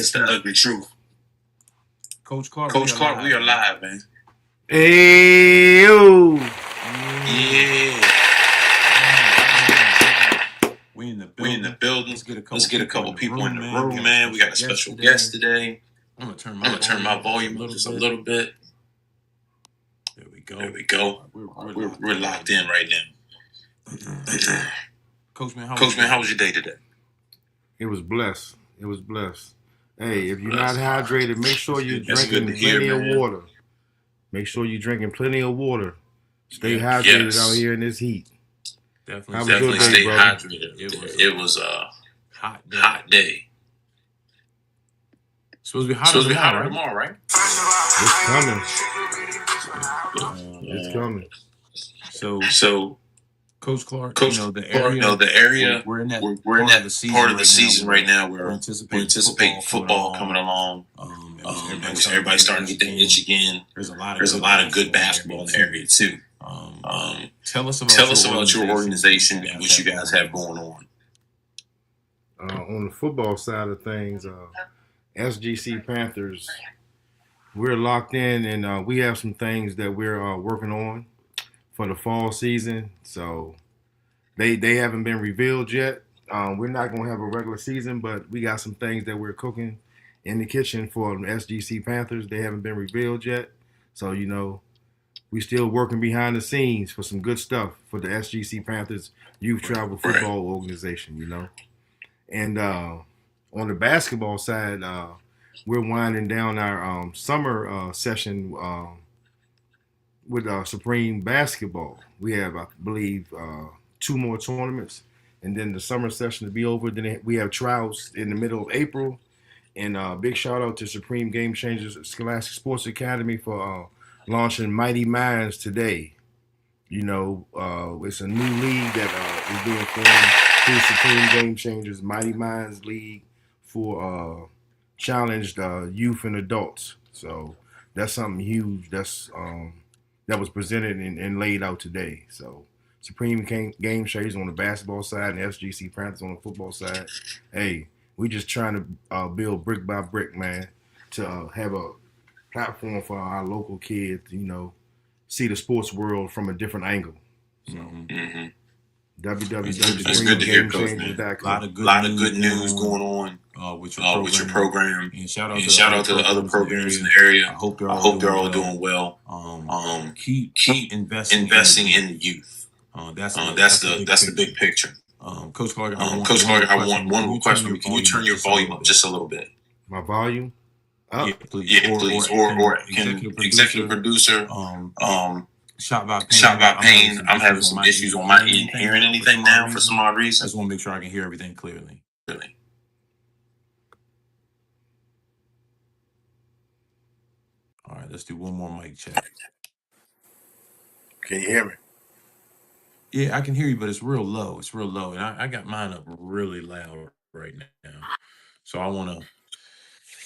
It's the ugly truth. Coach Clark, Coach Clark, we are live, man. Hey, yo. Yeah. We in the We in the building. Let's get a couple people in the room, man. We got a special guest today. I'm gonna turn my volume up just a little bit. There we go. There we go. We're locked in right now. Coach man, how was your day today? It was blessed. Hey, if you're not hydrated, make sure you're drinking plenty of water. Make sure you're drinking plenty of water. Stay hydrated out here in this heat. Definitely stay hydrated. It was a hot day. Supposed to be hotter tomorrow, right? It's coming. So Coach Clark, the area. We're in that part of the season right now where we anticipate football coming along. Everybody's starting to get that itch again. There's a lot of good basketball in the area too. Tell us about your organization and what you guys have going on. On the football side of things, SGC Panthers, we're locked in, and we have some things that we're working on for the fall season. So they haven't been revealed yet. We're not going to have a regular season, but we got some things that we're cooking in the kitchen for the SGC Panthers. They haven't been revealed yet. So, we still working behind the scenes for some good stuff for the SGC Panthers Youth Travel Football Organization, And on the basketball side, we're winding down our summer session with Supreme Basketball. We have, I believe, 2 more tournaments, and then the summer session to be over. Then we have trials in the middle of April. And big shout out to Supreme Game Changers Scholastic Sports Academy for launching Mighty Minds today. It's a new league that is being formed through Supreme Game Changers Mighty Minds League for challenged youth and adults. So that's something huge that was presented and laid out today. So Supreme Game Changers on the basketball side and SGC Panthers on the football side. Hey, we just trying to build brick by brick, man, to have a platform for our local kids, see the sports world from a different angle. So, It's good to hear, Coach, man. A lot of good news going on with your program. And shout out to the other programs in the area. I hope they're all doing well. Keep investing in the youth. That's the big picture. Coach Clark, I want one more question. Can you turn your volume up just a little bit? My volume? Yeah, please. Or can executive producer, Shot by Pain. I'm having some issues on my end hearing anything now for some odd I reason. just want to make sure I can hear everything clearly. All right, let's do one more mic check. Can you hear me? Yeah, I can hear you, but it's real low. And I got mine up really loud right now. So I want to.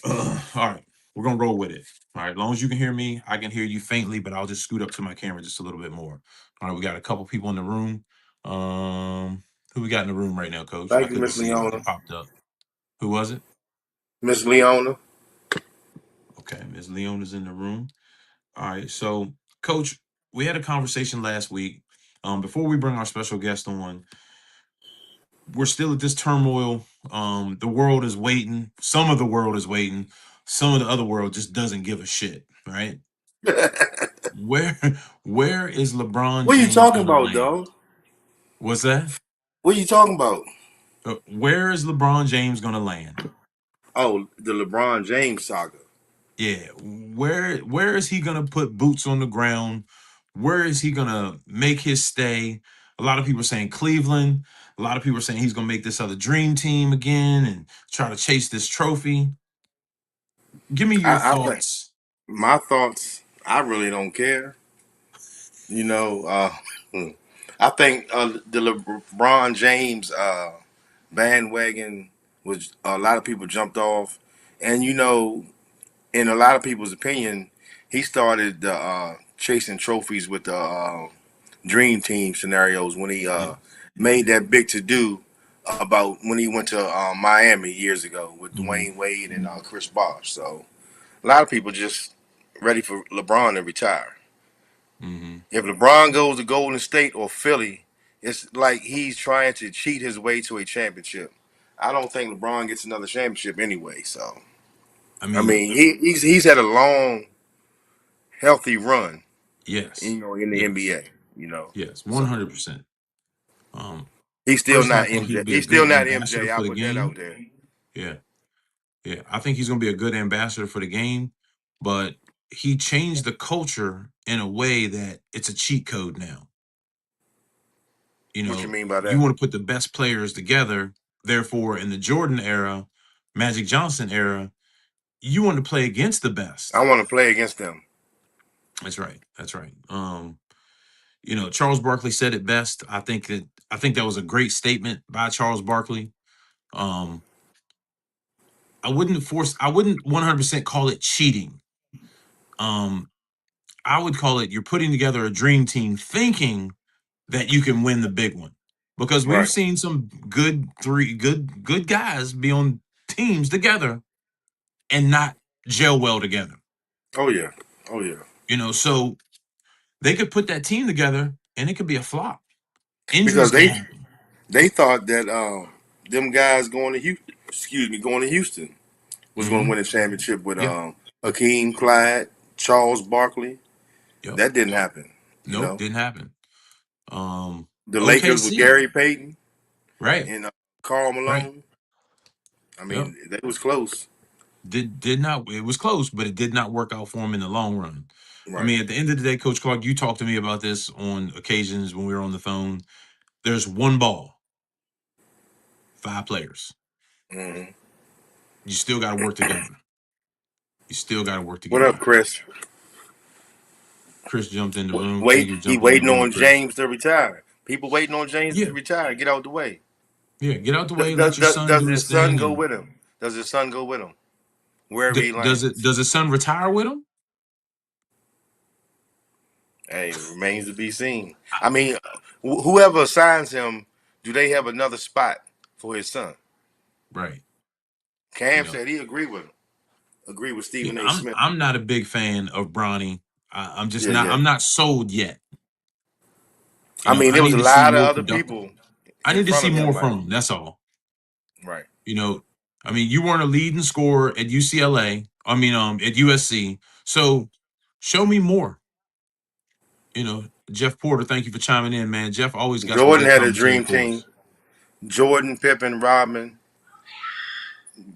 All right, we're going to roll with it. All right, as long as you can hear me, I can hear you faintly, but I'll just scoot up to my camera just a little bit more. All right, we got a couple people in the room. Who we got in the room right now, Coach? Thank you, Miss Leona. Popped up. Who was it? Miss Leona. Okay, Miss Leona's in the room. All right, so Coach, we had a conversation last week. Before we bring our special guest on, we're still at this turmoil. The world is waiting. Some of the world is waiting. Some of the other world just doesn't give a shit, right? Where is LeBron? What are you talking about, dog? What's that? What are you talking about? Where is LeBron James gonna land? Oh, the LeBron James saga. Yeah, where is he gonna put boots on the ground? Where is he gonna make his stay? A lot of people are saying Cleveland. A lot of people are saying he's gonna make this other dream team again and try to chase this trophy. Give me your thoughts. My thoughts, I really don't care. I think the LeBron James bandwagon was a lot of people jumped off, and in a lot of people's opinion, he started chasing trophies with the Dream Team scenarios when he made that big to do about when he went to Miami years ago with Mhm. Dwayne Wade and Chris Bosh. So a lot of people just ready for LeBron to retire. Mm-hmm. If LeBron goes to Golden State or Philly, it's like he's trying to cheat his way to a championship. I don't think LeBron gets another championship anyway. So I I mean, mean, he's had a long, healthy run, yes, in the yes, NBA. You know, yes, so 100%. Um, he's still personally, I not think he'll MJ. be a He's still good not ambassador MJ. I'll for the put that out game. there. Yeah, yeah, I think he's gonna be a good ambassador for the game, but he changed the culture in a way that it's a cheat code now. You What you know, mean by you that? want to put the best players together. Therefore, in the Jordan era, Magic Johnson era, you want to play against the best. I want to play against them. That's right. That's right. You know, Charles Barkley said it best. I think that was a great statement by Charles Barkley. Um, I wouldn't 100% call it cheating. Um, I would call it you're putting together a dream team thinking that you can win the big one. Because we've Right. seen some good guys be on teams together and not gel well together. Oh yeah. Oh yeah. You know, so they could put that team together and it could be a flop. Because Injuries can happen. they thought that them guys going to Houston was going to Hmm. win a championship with Yeah. Hakeem Clyde, Charles Barkley. Yep. That didn't happen. You Nope. know, Didn't happen. the Lakers with OKC. Gary Payton Right. and Karl Right. Malone. I Yep. mean, that was close. Did not. It was close, but it did not work out for him in the long run. I Right. mean, at the end of the day, Coach Clark, you talked to me about this on occasions when we were on the phone. There's one ball, 5 players. Hmm. You still got to work together. You still got to work What together. up, Chris? Chris jumped in the room. Wait, Thank you for he jumping in the waiting room, on Chris. James to retire. People waiting on James Yeah, to retire. Get out the way. yeah. Get out the way. Does, Let your does, son does do his his son thing. go And with him? Does his son go with him wherever he lands? does his son retire with him? Hey, it remains to be seen. I mean, whoever assigns him, do they have another spot for his son? Right. Cam Yeah. said he agreed with him. Agree with Yeah. Stephen A. Smith. I'm not a big fan of Bronny. I'm just Yeah, not. yeah. I'm not sold yet. I mean, I there was need a to see lot of more other productive. people I in need to front see of him, more like, from him. That's all. right. I mean, you weren't a leading scorer at UCLA. I mean, at USC. So show me more. Jeff Porter, thank you for chiming in, man. Jeff always got some Jordan good had a commentary dream for team. us. Jordan, Pippen, Rodman.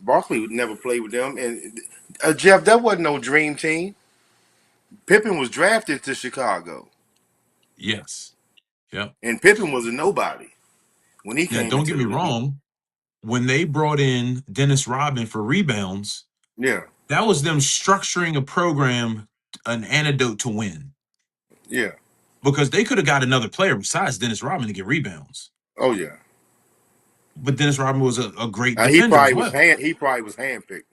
Barkley would never play with them. And Jeff, that wasn't no dream team. Pippen was drafted to Chicago, Yes. Yep. and Pippen was a nobody when he Now, came don't into get the me league. wrong. When they brought in Dennis Rodman for rebounds, Yeah, that was them structuring a program, an antidote to win. yeah. Because they could have got another player besides Dennis Rodman to get rebounds. Oh yeah. But Dennis Rodman was a great He defender as probably was well. handpicked.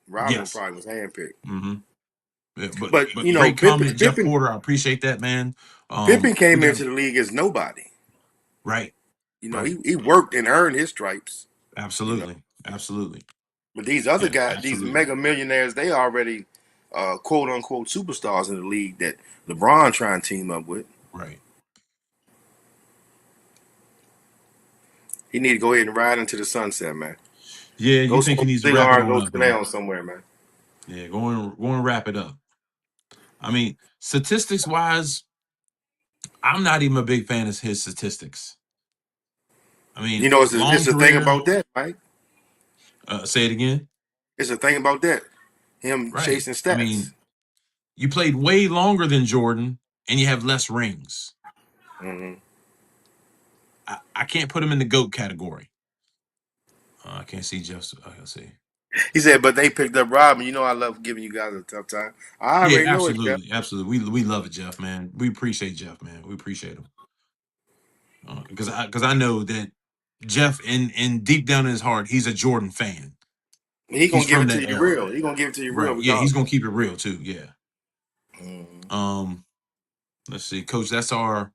Rodman Yes. probably was handpicked. Mm-hmm. Yeah, But but great comment, Jeff Porter. I appreciate that, man. Pippen We came got into the league as nobody. right, right. He worked and earned his stripes. Absolutely, absolutely. But these other Yeah, guys, these absolutely. mega millionaires, they already quote unquote superstars in the league that LeBron trying to team up with. Right. He need to go ahead and ride into the sunset, man. Yeah, Go you think he smoke needs a to wrap it cigar, on go up, sit though? down somewhere, man. Yeah, going wrap it up. I mean, statistics wise, I'm not even a big fan of his statistics. I mean, It's long a thing career. about that, Mike. Say it again. It's a thing about that. Him Right. chasing I stats. mean, you played way longer than Jordan, and you have less rings. Mm-hmm. I can't put him in the GOAT category. I can't see Jeff. I can see. He said, but they picked up Rodman. I love giving you guys a tough time. I Yeah, already know it, Jeff. absolutely. We love it, Jeff, man. We appreciate Jeff, man. We appreciate him because I know that Jeff, in deep down in his heart, he's a Jordan fan. He gonna He's give from it to that you era, real. He gonna give it to you real. right? Yeah, he's Regardless. gonna keep it real too. Yeah. Mm-hmm. Let's see, Coach. That's our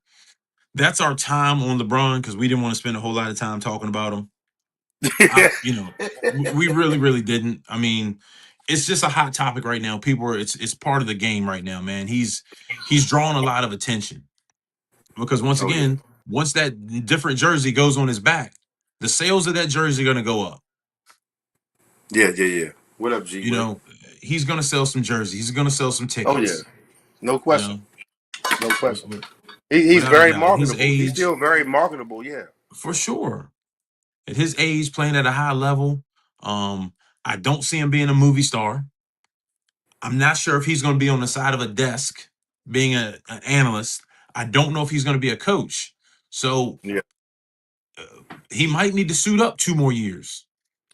that's our time on LeBron because we didn't want to spend a whole lot of time talking about him. We really, really didn't. I mean, it's just a hot topic right now. People are it's part of the game right now, man. He's drawing a lot of attention because once again, once that different jersey goes on his back, the sales of that jersey are going to go up. Yeah. What up, G? You know, he's going to sell some jerseys. He's going to sell some tickets. Oh yeah, no question. You know? No question. He's very marketable. Age, he's still very marketable. Yeah, for sure. At his age, playing at a high level, I don't see him being a movie star. I'm not sure if he's going to be on the side of a desk being an analyst. I don't know if he's going to be a coach. So he might need to suit up 2 more years.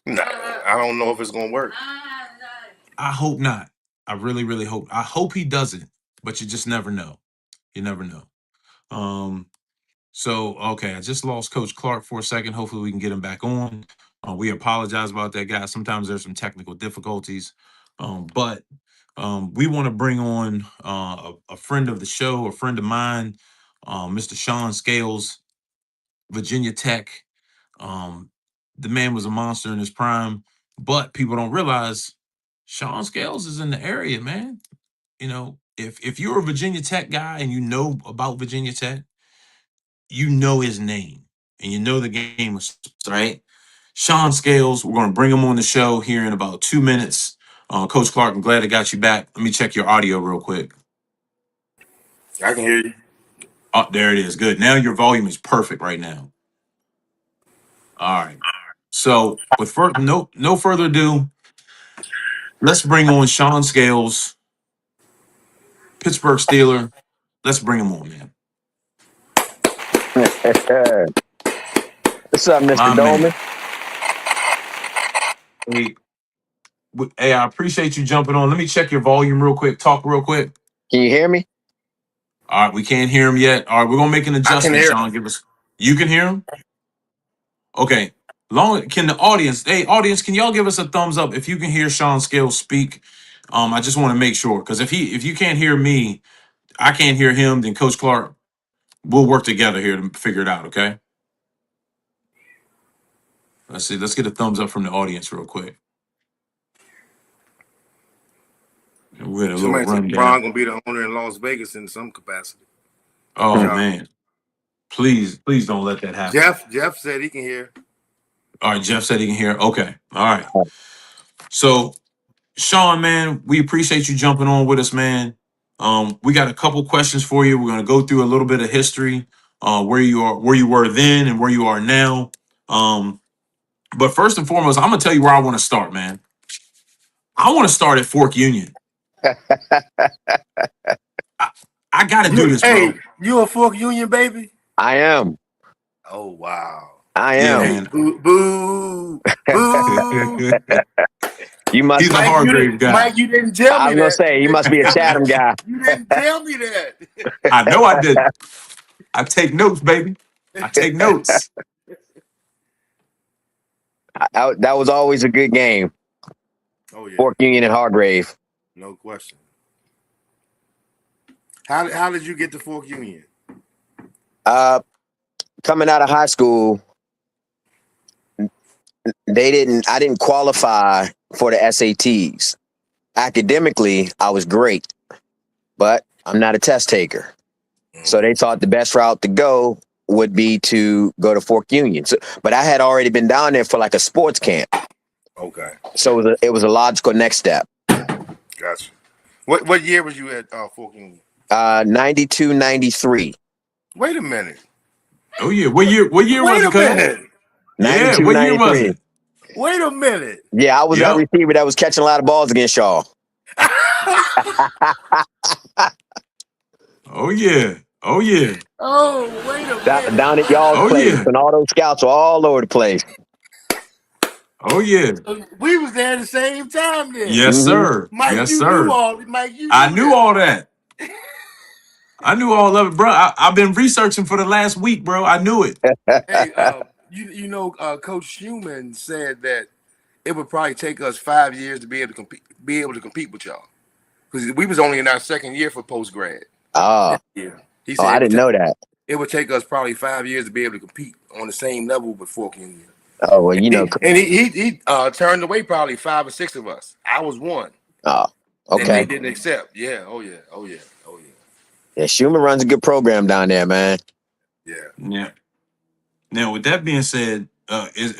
Nah, I don't know if it's going to work. I hope not. I really, really hope. I hope he doesn't, but you just never know. You never know. So, okay, I just lost Coach Clark for a second. Hopefully we can get him back on. We apologize about that, guys. Sometimes there's some technical difficulties. But we want to bring on a friend of the show, a friend of mine, Mr. Sean Scales, Virginia Tech. The man was a monster in his prime, but people don't realize Sean Scales is in the area, man. You know, if you're a Virginia Tech guy and you know about Virginia Tech, you know his name and you know the game, right? Sean Scales, we're going to bring him on the show here in about 2 minutes. Coach Clark, I'm glad I got you back. Let me check your audio real quick. I can hear you. Oh, there it is. Good. Now your volume is perfect right now. All right. So with no further ado, let's bring on Sean Scales, Pittsburgh Steeler. Let's bring him on, man. What's up, Mr. Dolman? Hey, I appreciate you jumping on. Let me check your volume real quick. Talk real quick. Can you hear me? All right, we can't hear him yet. All right, we're gonna make an adjustment, Sean. You can hear him? Okay. Can the audience, can y'all give us a thumbs up if you can hear Sean Scales speak? I just want to make sure because if you can't hear me, I can't hear him, then Coach Clark, we'll work together here to figure it out, okay? Let's see. Let's get a thumbs up from the audience real quick. We're at a little rundown. LeBron gonna be the owner in Las Vegas in some capacity. Oh man, please don't let that happen. Jeff said he can hear. All right, Jeff said he can hear. Okay, all right. So, Sean, man, we appreciate you jumping on with us, man. We got a couple questions for you. We're gonna go through a little bit of history, where you were then, and where you are now. But first and foremost, I'm gonna tell you where I want to start, man. I want to start at Fork Union. I got to do this, bro. Hey, you a Fork Union baby? I am. Oh wow. I am. Hey, boo, boo, boo. You must. He's a Hargrave guy. Mike, you didn't tell me. I was gonna say you must be a Chatham guy. You didn't tell me that. I know I did. I take notes, baby. I take notes. That was always a good game. Oh yeah. Fork Union and Hargrave. No question. How did you get to Fork Union? Coming out of high school, I didn't qualify for the SATs. Academically, I was great, but I'm not a test taker. So they thought the best route to go would be to go to Fork Union. But I had already been down there for like a sports camp. Okay. So it was a logical next step. Gotcha. What year was you at Fork Union? 92, 93. Wait a minute. Oh yeah. What year was it? Minute. Yeah, 92, what year 93. was it? Wait a minute. Yeah, I was that receiver that was catching a lot of balls against y'all. Oh yeah. Oh yeah. Oh, wait a minute. Down at y'all's place, and all those scouts were all over the place. Oh yeah. We was there at the same time then. Yes, sir. Mike, yes, you sir. knew all. Mike, you. I knew all that. I knew all of it, bro. I've been researching for the last week, bro. I knew it. Hey, you know, Coach Schumann said that it would probably take us 5 years to be able to compete with y'all, because we was only in our second year for post grad. Oh, Yeah. He said I didn't know that. it would take us probably 5 years to be able to compete on the same level with Fork Union. Oh, well, you know. He turned away probably 5 or 6 of us. I was one. Oh, And they okay. didn't accept. Yeah. Oh yeah. Yeah, Schumann runs a good program down there, man. Yeah. Yeah. Now, with that being said,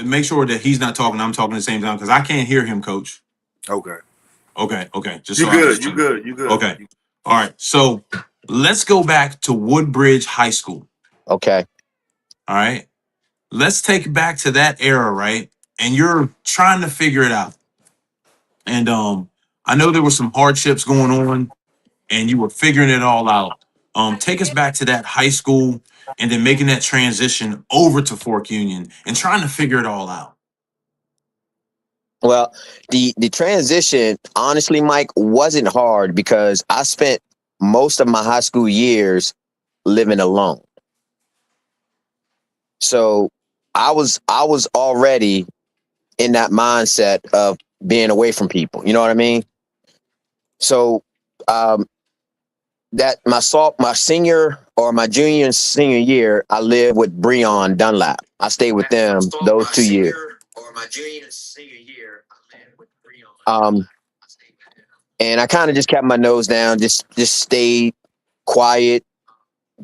make sure that he's not talking. I'm talking at the same time because I can't hear him, Coach. Okay. Okay. Just You so good. You good. You good. Okay. All right. So let's go back to Woodbridge High School. Okay. All right. Let's take it back to that era, right? And you're trying to figure it out. And I know there were some hardships going on, and you were figuring it all out. Take us back to that high school, and then making that transition over to Fork Union and trying to figure it all out. Well, the transition, honestly, Mike, wasn't hard because I spent most of my high school years living alone. So I was already in that mindset of being away from people. You know what I mean? So that my senior or my junior and senior year, I lived with Breon Dunlap. I stayed with them those 2 years. And I kind of just kept my nose down, just stayed quiet,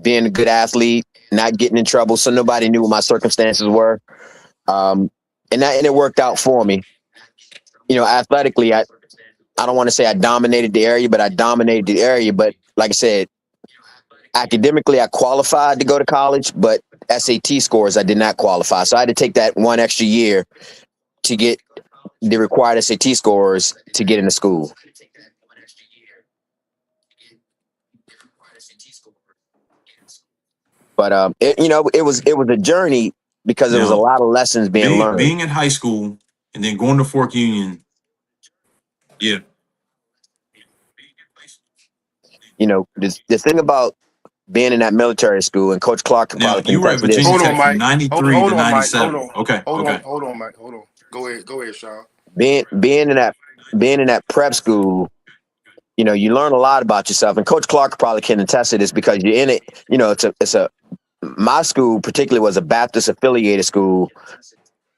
being a good athlete, not getting in trouble, so nobody knew what my circumstances were. And it worked out for me. You know, athletically, I don't want to say I dominated the area, but I dominated the area. But like I said, academically, I qualified to go to college, but SAT scores, I did not qualify. So I had to take that one extra year to get the required SAT scores to get into school. But it was a journey because there was a lot of lessons being learned. Being in high school and then going to Fork Union, yeah. You know, the thing about being in that military school, and Coach Clark could probably you were at Virginia Hold Tech on, Mike. from 93 Hold to on, Mike. 97. Hold on. Okay. Hold on, Mike. Hold on. Go ahead, Sean. Being in that prep school, you know, you learn a lot about yourself. And Coach Clark probably can attest to this because you're in it. You know, my school particularly was a Baptist affiliated school,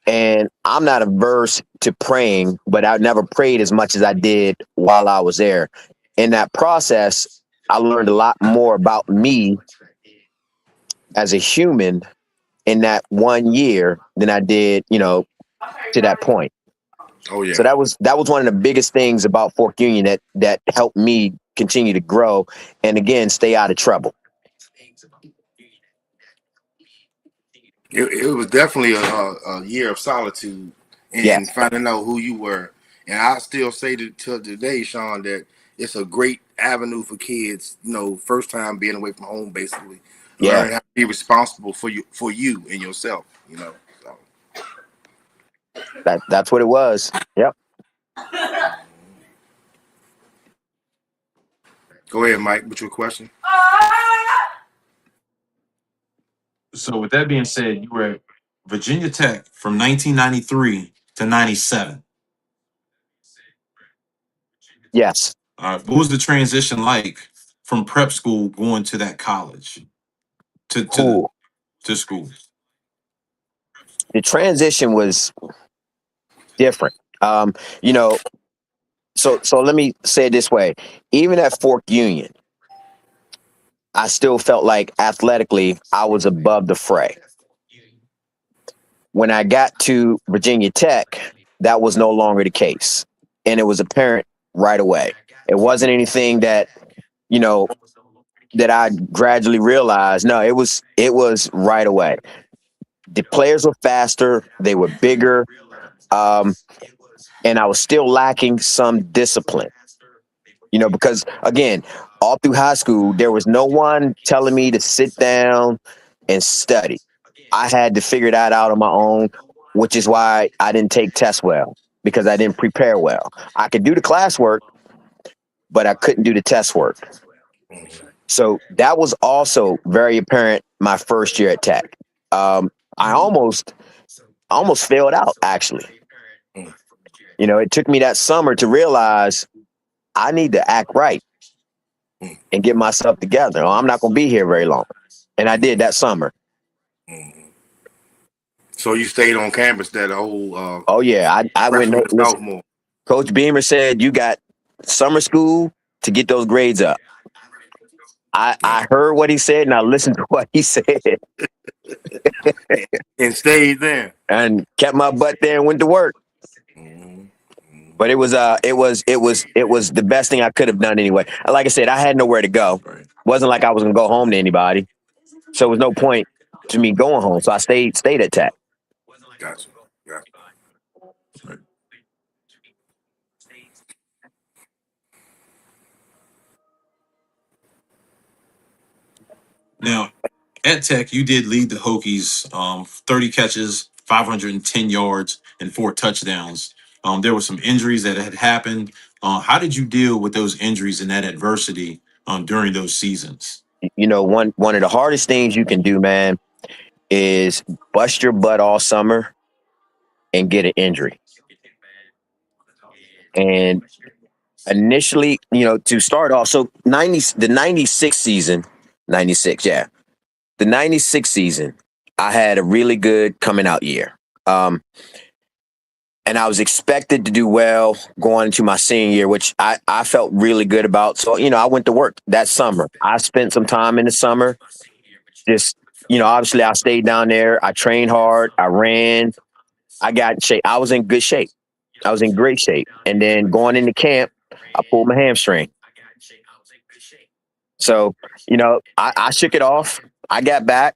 and I'm not averse to praying, but I never prayed as much as I did while I was there. In that process, I learned a lot more about me as a human in that 1 year than I did, you know, to that point. Oh yeah. So that was one of the biggest things about Fork Union that helped me continue to grow and again stay out of trouble. It was definitely a year of solitude and finding out who you were. And I still say to today, Sean, that it's a great avenue for kids, you know, first time being away from home, basically. Learning how to be responsible for you and yourself, you know. So. That's what it was. Yep. Go ahead, Mike, with your question. So with that being said, you were at Virginia Tech from 1993 to 97. Yes. What was the transition like from prep school going to that college to school? The transition was different. You know, so let me say it this way. Even at Fork Union, I still felt like athletically I was above the fray. When I got to Virginia Tech, that was no longer the case. And it was apparent right away. It wasn't anything that, you know, that I gradually realized. No, it was right away. The players were faster. They were bigger. And I was still lacking some discipline, you know, because again, all through high school, there was no one telling me to sit down and study. I had to figure that out on my own, which is why I didn't take tests well, because I didn't prepare well. I could do the classwork, but I couldn't do the test work. So that was also very apparent my first year at Tech. I almost failed out, actually. You know, it took me that summer to realize I need to act right and get myself together. I'm not going to be here very long. And I did that summer. Mm-hmm. So you stayed on campus that whole Oh yeah, I went. freshman to Listen, sophomore. Coach Beamer said you got summer school to get those grades up. I heard what he said and I listened to what he said And stayed there. and kept my butt there and went to work. Mm-hmm. But it was the best thing I could have done anyway. Like I said, I had nowhere to go. Wasn't like I was gonna go home to anybody. So there was no point to me going home. So I stayed at Tech. Gotcha. Now, at Tech, you did lead the Hokies 30 catches, 510 yards, and 4 touchdowns. There were some injuries that had happened. How did you deal with those injuries and that adversity during those seasons? You know, one of the hardest things you can do, man, is bust your butt all summer and get an injury. And initially, you know, to start off, so the 96 season, 96, yeah. The 96 season, I had a really good coming out year. And I was expected to do well going into my senior year, which I felt really good about. So, you know, I went to work that summer. I spent some time in the summer. Just, you know, obviously I stayed down there. I trained hard. I ran. I got in shape. I was in good shape. I was in great shape. And then going into camp, I pulled my hamstring. So, you know, I shook it off. I got back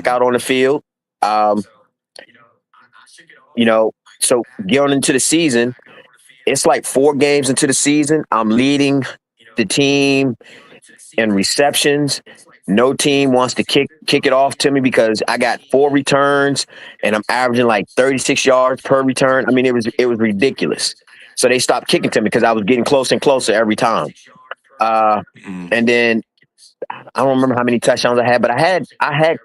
out on the field. You know, so going into the season, it's like 4 games into the season. I'm leading the team in receptions. No team wants to kick it off to me because I got 4 returns and I'm averaging like 36 yards per return. I mean, it was ridiculous. So they stopped kicking to me because I was getting closer and closer every time. And then I don't remember how many touchdowns I had, but I had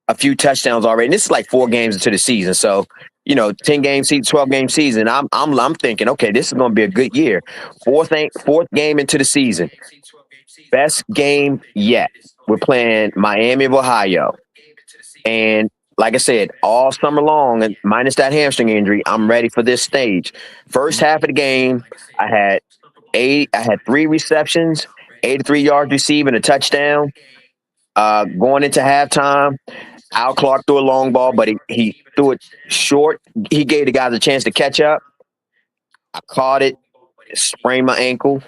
a few touchdowns already. And this is like 4 games into the season. So, you know, 10 game season, 12 game season. I'm thinking, okay, this is going to be a good year. Fourth game into the season. Best game yet. We're playing Miami of Ohio. And like I said, all summer long, and minus that hamstring injury, I'm ready for this stage. First half of the game, I had 3 receptions, 83 yards receiving, a touchdown. Going into halftime, Al Clark threw a long ball, but he threw it short. He gave the guys a chance to catch up. I caught it, sprained my ankle,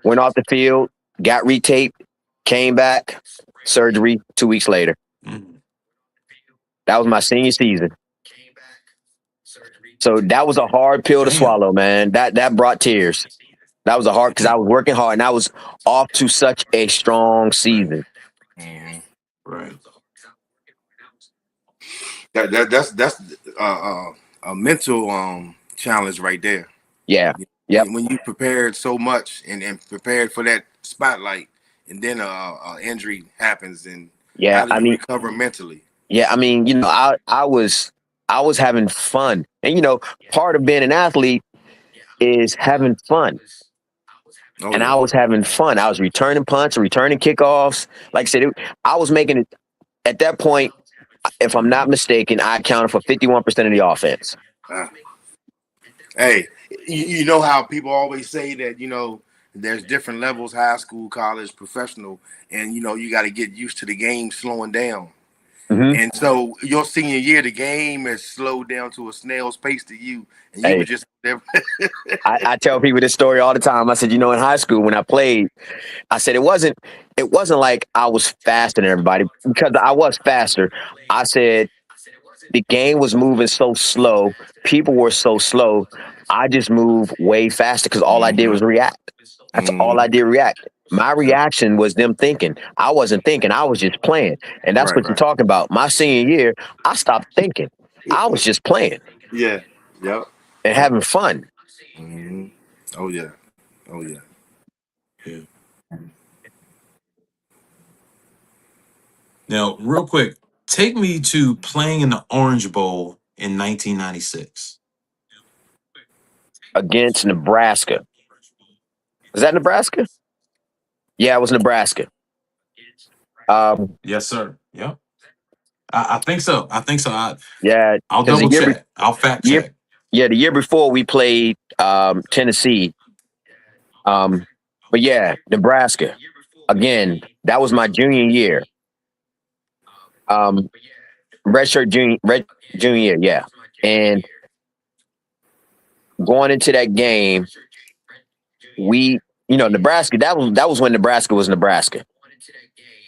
went off the field, got retaped, came back, surgery 2 weeks later. That was my senior season. So that was a hard pill to swallow, man. That brought tears. That was a hard because I was working hard and I was off to such a strong season. Mm-hmm. Right. That's a mental challenge right there. Yeah. Yep. When you prepared so much and prepared for that spotlight, and then a injury happens, and yeah, how do you recover mentally? Yeah, I mean, you know, I was having fun, and you know, part of being an athlete is having fun. Oh, and yeah. I was having fun. I was returning punts, returning kickoffs. Like I said, I was making it at that point. If I'm not mistaken, I accounted for 51% of the offense. Hey, you know how people always say that, you know, there's different levels: high school, college, professional, and you know you got to get used to the game slowing down. Mm-hmm. And so your senior year, the game has slowed down to a snail's pace to you, and you were just there. I tell people this story all the time. I said, you know, in high school when I played, I said it wasn't like I was faster than everybody because I was faster. I said the game was moving so slow, people were so slow. I just moved way faster because all I did was react. That's all I did, react. My reaction was them thinking. I wasn't thinking. I was just playing. And that's what you're talking about. My senior year, I stopped thinking. I was just playing. Yeah. Yep. And having fun. Mm-hmm. Oh, yeah. Oh, yeah. Yeah. Now, real quick, take me to playing in the Orange Bowl in 1996. Against Nebraska. Was that Nebraska? Yeah, it was Nebraska. Yes, sir. Yep. I think so. I think so. Yeah, I'll because double check. I'll fact check. the year before we played Tennessee. But yeah, Nebraska. Again, that was my junior year. Red junior year, yeah. And going into that game, Nebraska. That was when Nebraska was Nebraska.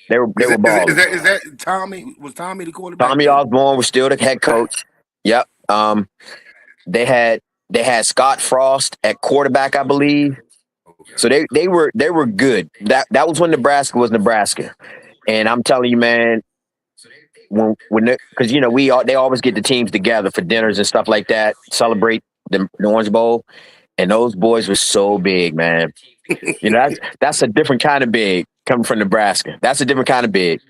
They were balling. Is that Tommy? Was Tommy the quarterback? Tommy Osborne was still the head coach. Yep. They had Scott Frost at quarterback, I believe. So they were good. That was when Nebraska was Nebraska. And I'm telling you, man, because they always get the teams together for dinners and stuff like that, celebrate the Orange Bowl, and those boys were so big, man. That's a different kind of big coming from Nebraska. That's a different kind of big.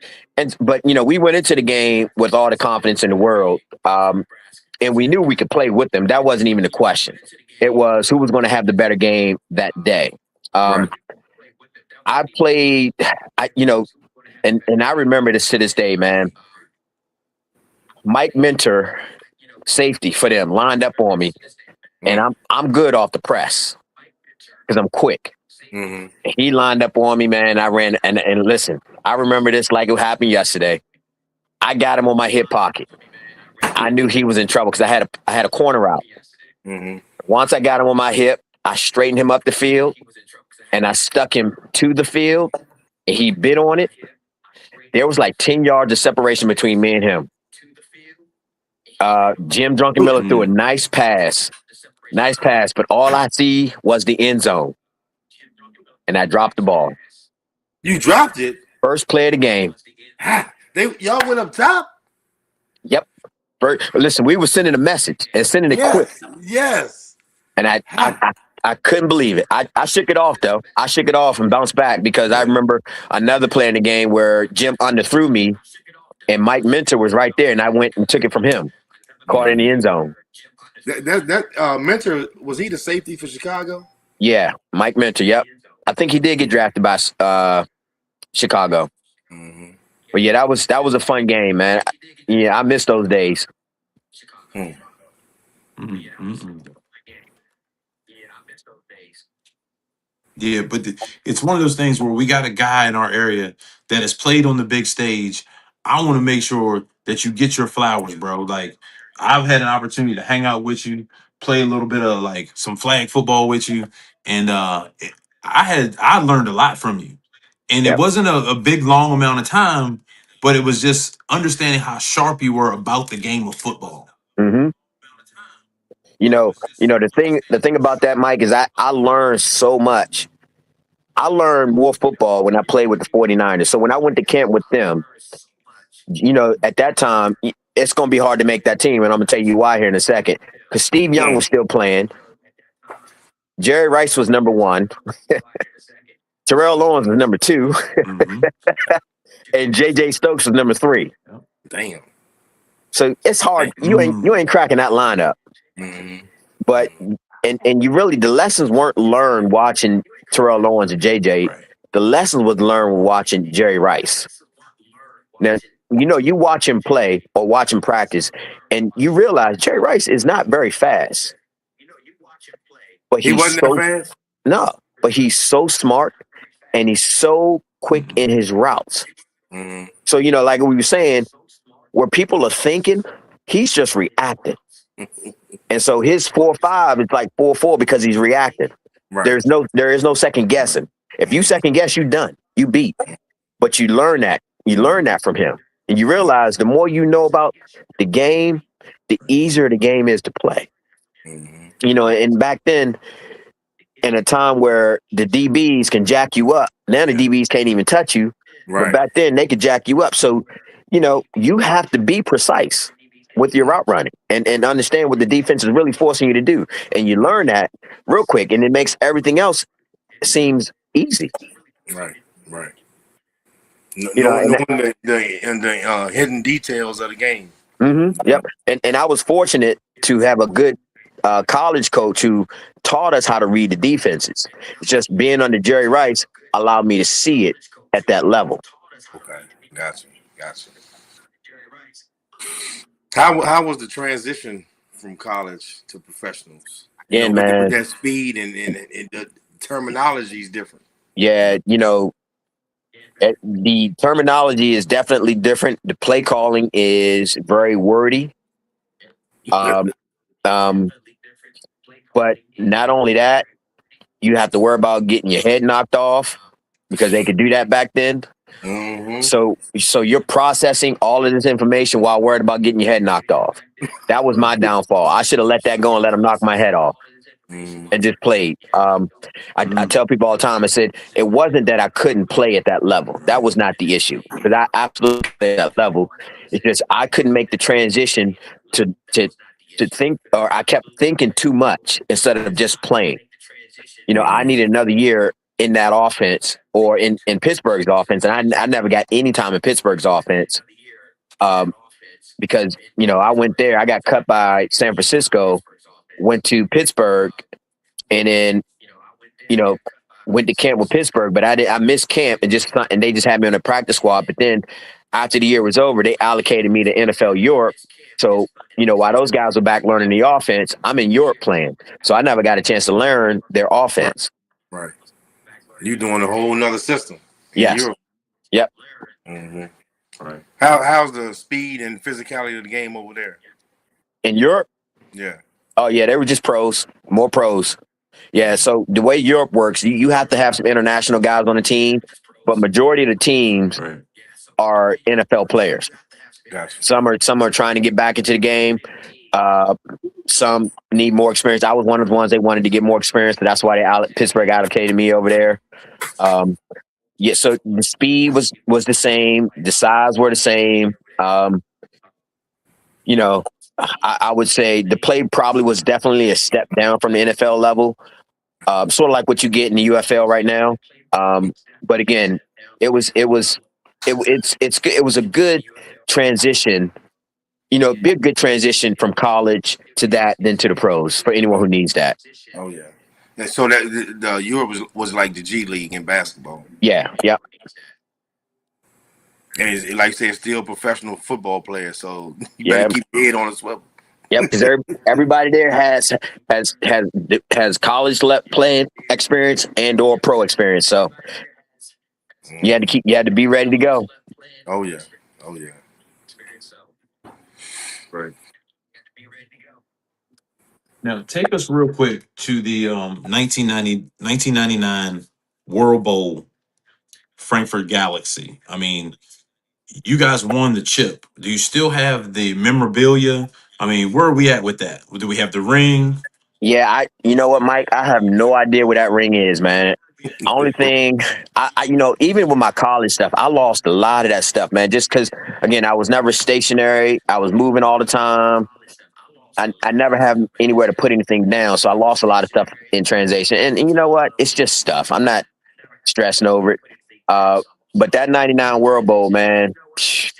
But we went into the game with all the confidence in the world, and we knew we could play with them. That wasn't even a question. It was who was going to have the better game that day. I played, and I remember this to this day, man. Mike Minter, safety for them, lined up on me, and I'm good off the press because I'm quick. Mm-hmm. He lined up on me, man. I ran and listen. I remember this like it happened yesterday. I got him on my hip pocket. I knew he was in trouble because I had a corner out. Mm-hmm. Once I got him on my hip, I straightened him up the field, and I stuck him to the field, and he bit on it. There was like 10 yards of separation between me and him. Jim Drunkenmiller threw a nice pass, but all I see was the end zone, and I dropped the ball. You dropped it? First play of the game. Y'all went up top? Yep. Listen, we were sending a message and sending it quick. Yes. And I couldn't believe it. I shook it off, though. I shook it off and bounced back because I remember another play in the game where Jim underthrew me and Mike Minter was right there, and I went and took it from him. Caught it in the end zone. That Minter, was he the safety for Chicago? Yeah, Mike Minter, yep. I think he did get drafted by Chicago. Mm-hmm. But yeah, that was a fun game, man. Yeah, I miss those days. Mm-hmm. Yeah, but it's one of those things where we got a guy in our area that has played on the big stage. I want to make sure that you get your flowers, bro. Like, I've had an opportunity to hang out with you, play a little bit of like some flag football with you, and I learned a lot from you. And it wasn't a big long amount of time, but it was just understanding how sharp you were about the game of football. Mm-hmm. The thing about that, Mike, is I learned so much. I learned more football when I played with the 49ers. So when I went to camp with them, at that time, it's going to be hard to make that team. And I'm going to tell you why here in a second. Because Steve Young was still playing. Jerry Rice was number 1. Terrell Owens was number 2. Mm-hmm. And J.J. Stokes was number 3. Damn. So it's hard. You ain't cracking that lineup. Mm-hmm. But and you really, the lessons weren't learned watching Terrell Owens and JJ. Right. The lessons was learned watching Jerry Rice. Now, you watch him play or watch him practice, and you realize Jerry Rice is not very fast. But He wasn't that fast? No, but he's so smart and he's so quick in his routes. Mm-hmm. So, like we were saying, where people are thinking, he's just reacting. And so his 4.5 is like 4.4 because he's reacting. Right. There is no second guessing. If you second guess, you done. You beat. But you learn that. You learn that from him. And you realize the more you know about the game, the easier the game is to play. Mm-hmm. And back then, in a time where the DBs can jack you up, now the DBs can't even touch you. Right. But back then, they could jack you up. So, you have to be precise with your route running and understand what the defense is really forcing you to do. And you learn that real quick, and it makes everything else seems easy. Right. Knowing the hidden details of the game. Mm-hmm. Yep. And I was fortunate to have a good college coach who taught us how to read the defenses. Just being under Jerry Rice allowed me to see it at that level. Okay. Gotcha. How was the transition from college to professionals? Again, With man. that speed and the terminology is different. Yeah, the terminology is definitely different. The play calling is very wordy. Um, but not only that, you have to worry about getting your head knocked off because they could do that back then. Mm-hmm. So you're processing all of this information while worried about getting your head knocked off. That was my downfall. I should have let that go and let them knock my head off. And just played. I tell people all the time, I said, it wasn't that I couldn't play at that level. That was not the issue. Because I absolutely played at that level. It's just I couldn't make the transition to think, or I kept thinking too much instead of just playing. I needed another year in that offense or in Pittsburgh's offense. And I never got any time in Pittsburgh's offense. Because, I went there, I got cut by San Francisco, went to Pittsburgh, and then, went to camp with Pittsburgh, but I missed camp and they just had me on the practice squad. But then after the year was over, they allocated me to NFL Europe. So, while those guys were back learning the offense, I'm in Europe playing. So I never got a chance to learn their offense. Right. You're doing a whole nother system. Yes. Europe. Yep. Mm-hmm. Right. How's the speed and physicality of the game over there? In Europe? Yeah. Oh, yeah, they were just pros, more pros. Yeah, so the way Europe works, you have to have some international guys on the team, but majority of the teams are NFL players. Gotcha. Some are trying to get back into the game. Some need more experience. I was one of the ones they wanted to get more experience, but that's why Pittsburgh allocated me over there. Yeah, so the speed was the same, the size were the same. I would say the play probably was definitely a step down from the NFL level, sort of like what you get in the UFL right now. But again, it was a good transition. Be a good transition from college to that, then to the pros for anyone who needs that. Oh yeah. And so that the Europe was like the G League in basketball. Yeah. Yep. And like you said, still professional football players. So you better keep your head on a swivel. Yep, because everybody there has college playing experience and or pro experience. So you had to be ready to go. Oh yeah. Right. Now, take us real quick to the 1999 World Bowl, Frankfurt Galaxy. I mean, you guys won the chip. Do you still have the memorabilia? I mean, where are we at with that? Do we have the ring? Yeah, you know what, Mike? I have no idea where that ring is, man. Only thing, even with my college stuff, I lost a lot of that stuff, man. Just because, again, I was never stationary. I was moving all the time. I never have anywhere to put anything down, so I lost a lot of stuff in translation. And you know what? It's just stuff. I'm not stressing over it. But that 99 World Bowl, man, to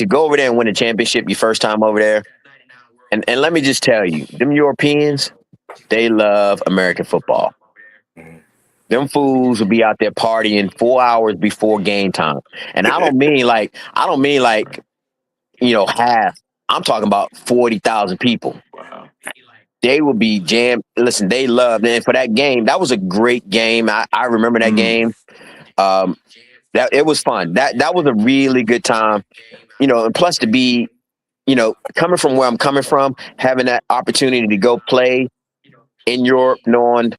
go over there and win a championship your first time over there. And let me just tell you, them Europeans, they love American football. Them fools will be out there partying 4 hours before game time. And I don't mean like half. I'm talking about 40,000 people. Wow. They will be jammed. Listen, they loved it. And for that game, that was a great game. I remember that game. That it was fun. That was a really good time. And plus to be, coming from where I'm coming from, having that opportunity to go play in Europe, knowing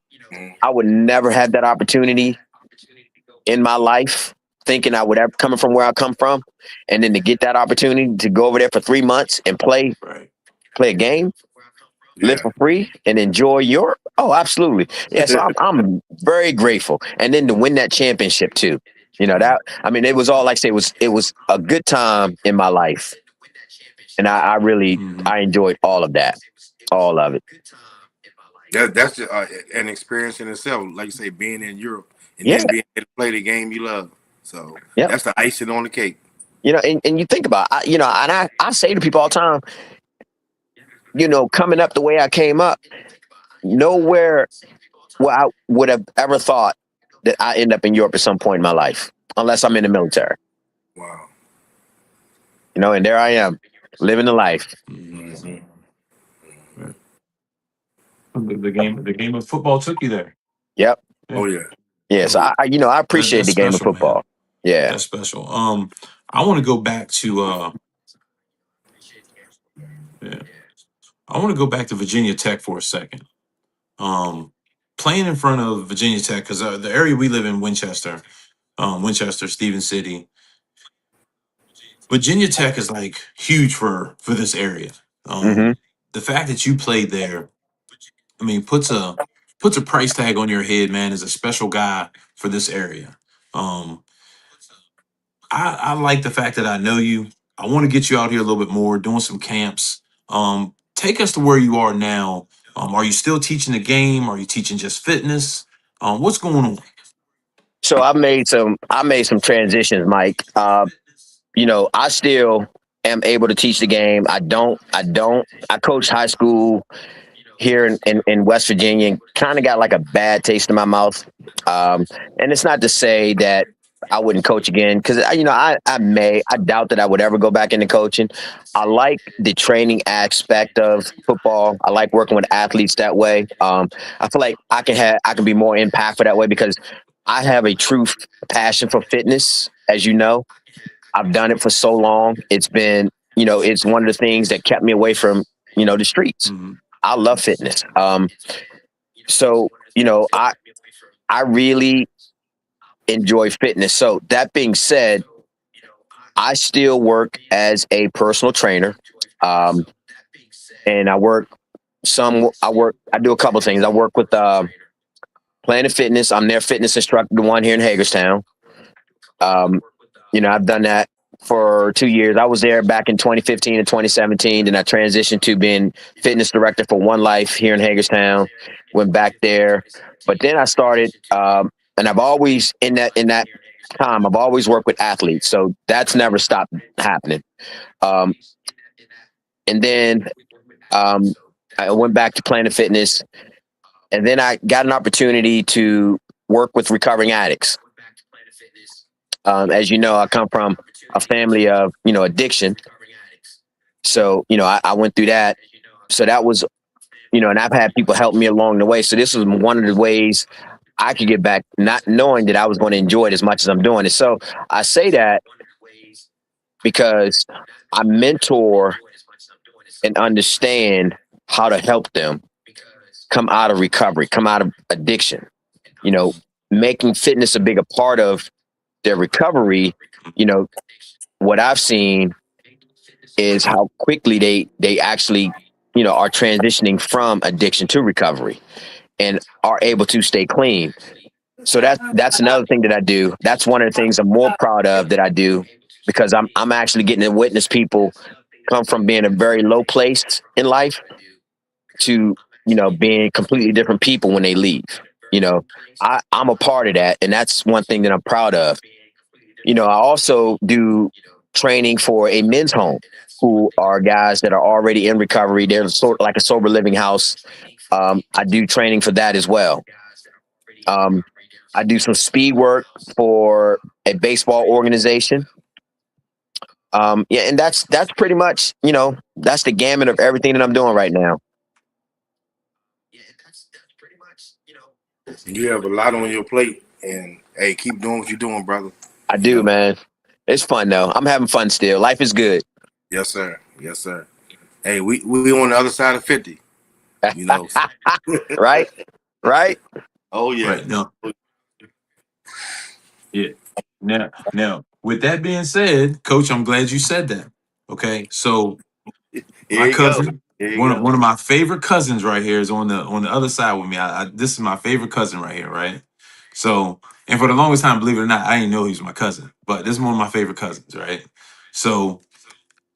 I would never have that opportunity in my life, thinking I would ever coming from where I come from, and then to get that opportunity to go over there for 3 months and play a game, live for free, and enjoy Europe. Oh, absolutely. Yeah, so I'm very grateful. And then to win that championship too. It was all, like I say, it was a good time in my life. And I really, I enjoyed all of that. All of it. That's an experience in itself. Like you say, being in Europe and then being able to play the game you love. So that's the icing on the cake. And you think about, and I say to people all the time, coming up the way I came up, nowhere where I would have ever thought that I end up in Europe at some point in my life, unless I'm in the military. Wow. You know, and there I am, living the life. Mhm. The game of football took you there. Yep. Oh yeah. Yes. Oh, yeah. I appreciate That's the game of special, man. football. Yeah. That's special. I want to go back to yeah. I want to go back to Virginia Tech for a second. Playing in front of Virginia Tech, because the area we live in, Winchester, Stephen City, Virginia Tech is like huge for this area. hmm The fact that you played there, I mean, puts a price tag on your head, man. As a special guy for this area. I like the fact that I know you. I want to get you out here a little bit more, doing some camps. Take us to where you are now. Are you still teaching the game? Are you teaching just fitness? What's going on? So I made some transitions, Mike. You know, I still am able to teach the game. I coach high school here in West Virginia and kind of got like a bad taste in my mouth. And it's not to say that I wouldn't coach again, because I doubt that I would ever go back into coaching. I like the training aspect of football. I like working with athletes that way. I feel like I can be more impactful that way because I have a true passion for fitness. As you know, I've done it for so long. It's been, it's one of the things that kept me away from, the streets. Mhm. I love fitness. So, I really enjoy fitness. So that being said, I still work as a personal trainer. And I do a couple of things. I work with Planet Fitness. I'm their fitness instructor, the one here in Hagerstown. I've done that for 2 years. I was there back in 2015 and 2017. Then I transitioned to being fitness director for One Life here in Hagerstown. Went back there, but then I started, and I've always in that time I've always worked with athletes, so that's never stopped happening. And then I went back to Planet Fitness, and then I got an opportunity to work with recovering addicts. As you know, I come from a family of, addiction. So, I went through that. So that was, and I've had people help me along the way. So this was one of the ways I could get back, not knowing that I was going to enjoy it as much as I'm doing it. So I say that because I mentor and understand how to help them come out of recovery, come out of addiction, making fitness a bigger part of their recovery. What I've seen is how quickly they actually, are transitioning from addiction to recovery and are able to stay clean. So that's another thing that I do. That's one of the things I'm more proud of that I do, because I'm actually getting to witness people come from being a very low place in life to, being completely different people when they leave. I'm a part of that. And that's one thing that I'm proud of. I also do training for a men's home, who are guys that are already in recovery. They're sort of like a sober living house. I do training for that as well. I do some speed work for a baseball organization. And that's pretty much, that's the gamut of everything that I'm doing right now. You have a lot on your plate, and hey, keep doing what you're doing, brother. I do, man. It's fun though. I'm having fun still. Life is good. Yes, sir. Yes, sir. Hey, we on the other side of 50. Right? Right? Oh yeah. Right. No. Yeah. Now, with that being said, Coach, I'm glad you said that. Okay, so my cousin, one of my favorite cousins right here is on the other side with me. This is my favorite cousin right here, right? So, and for the longest time, believe it or not, I didn't know he was my cousin, but this is one of my favorite cousins, right? So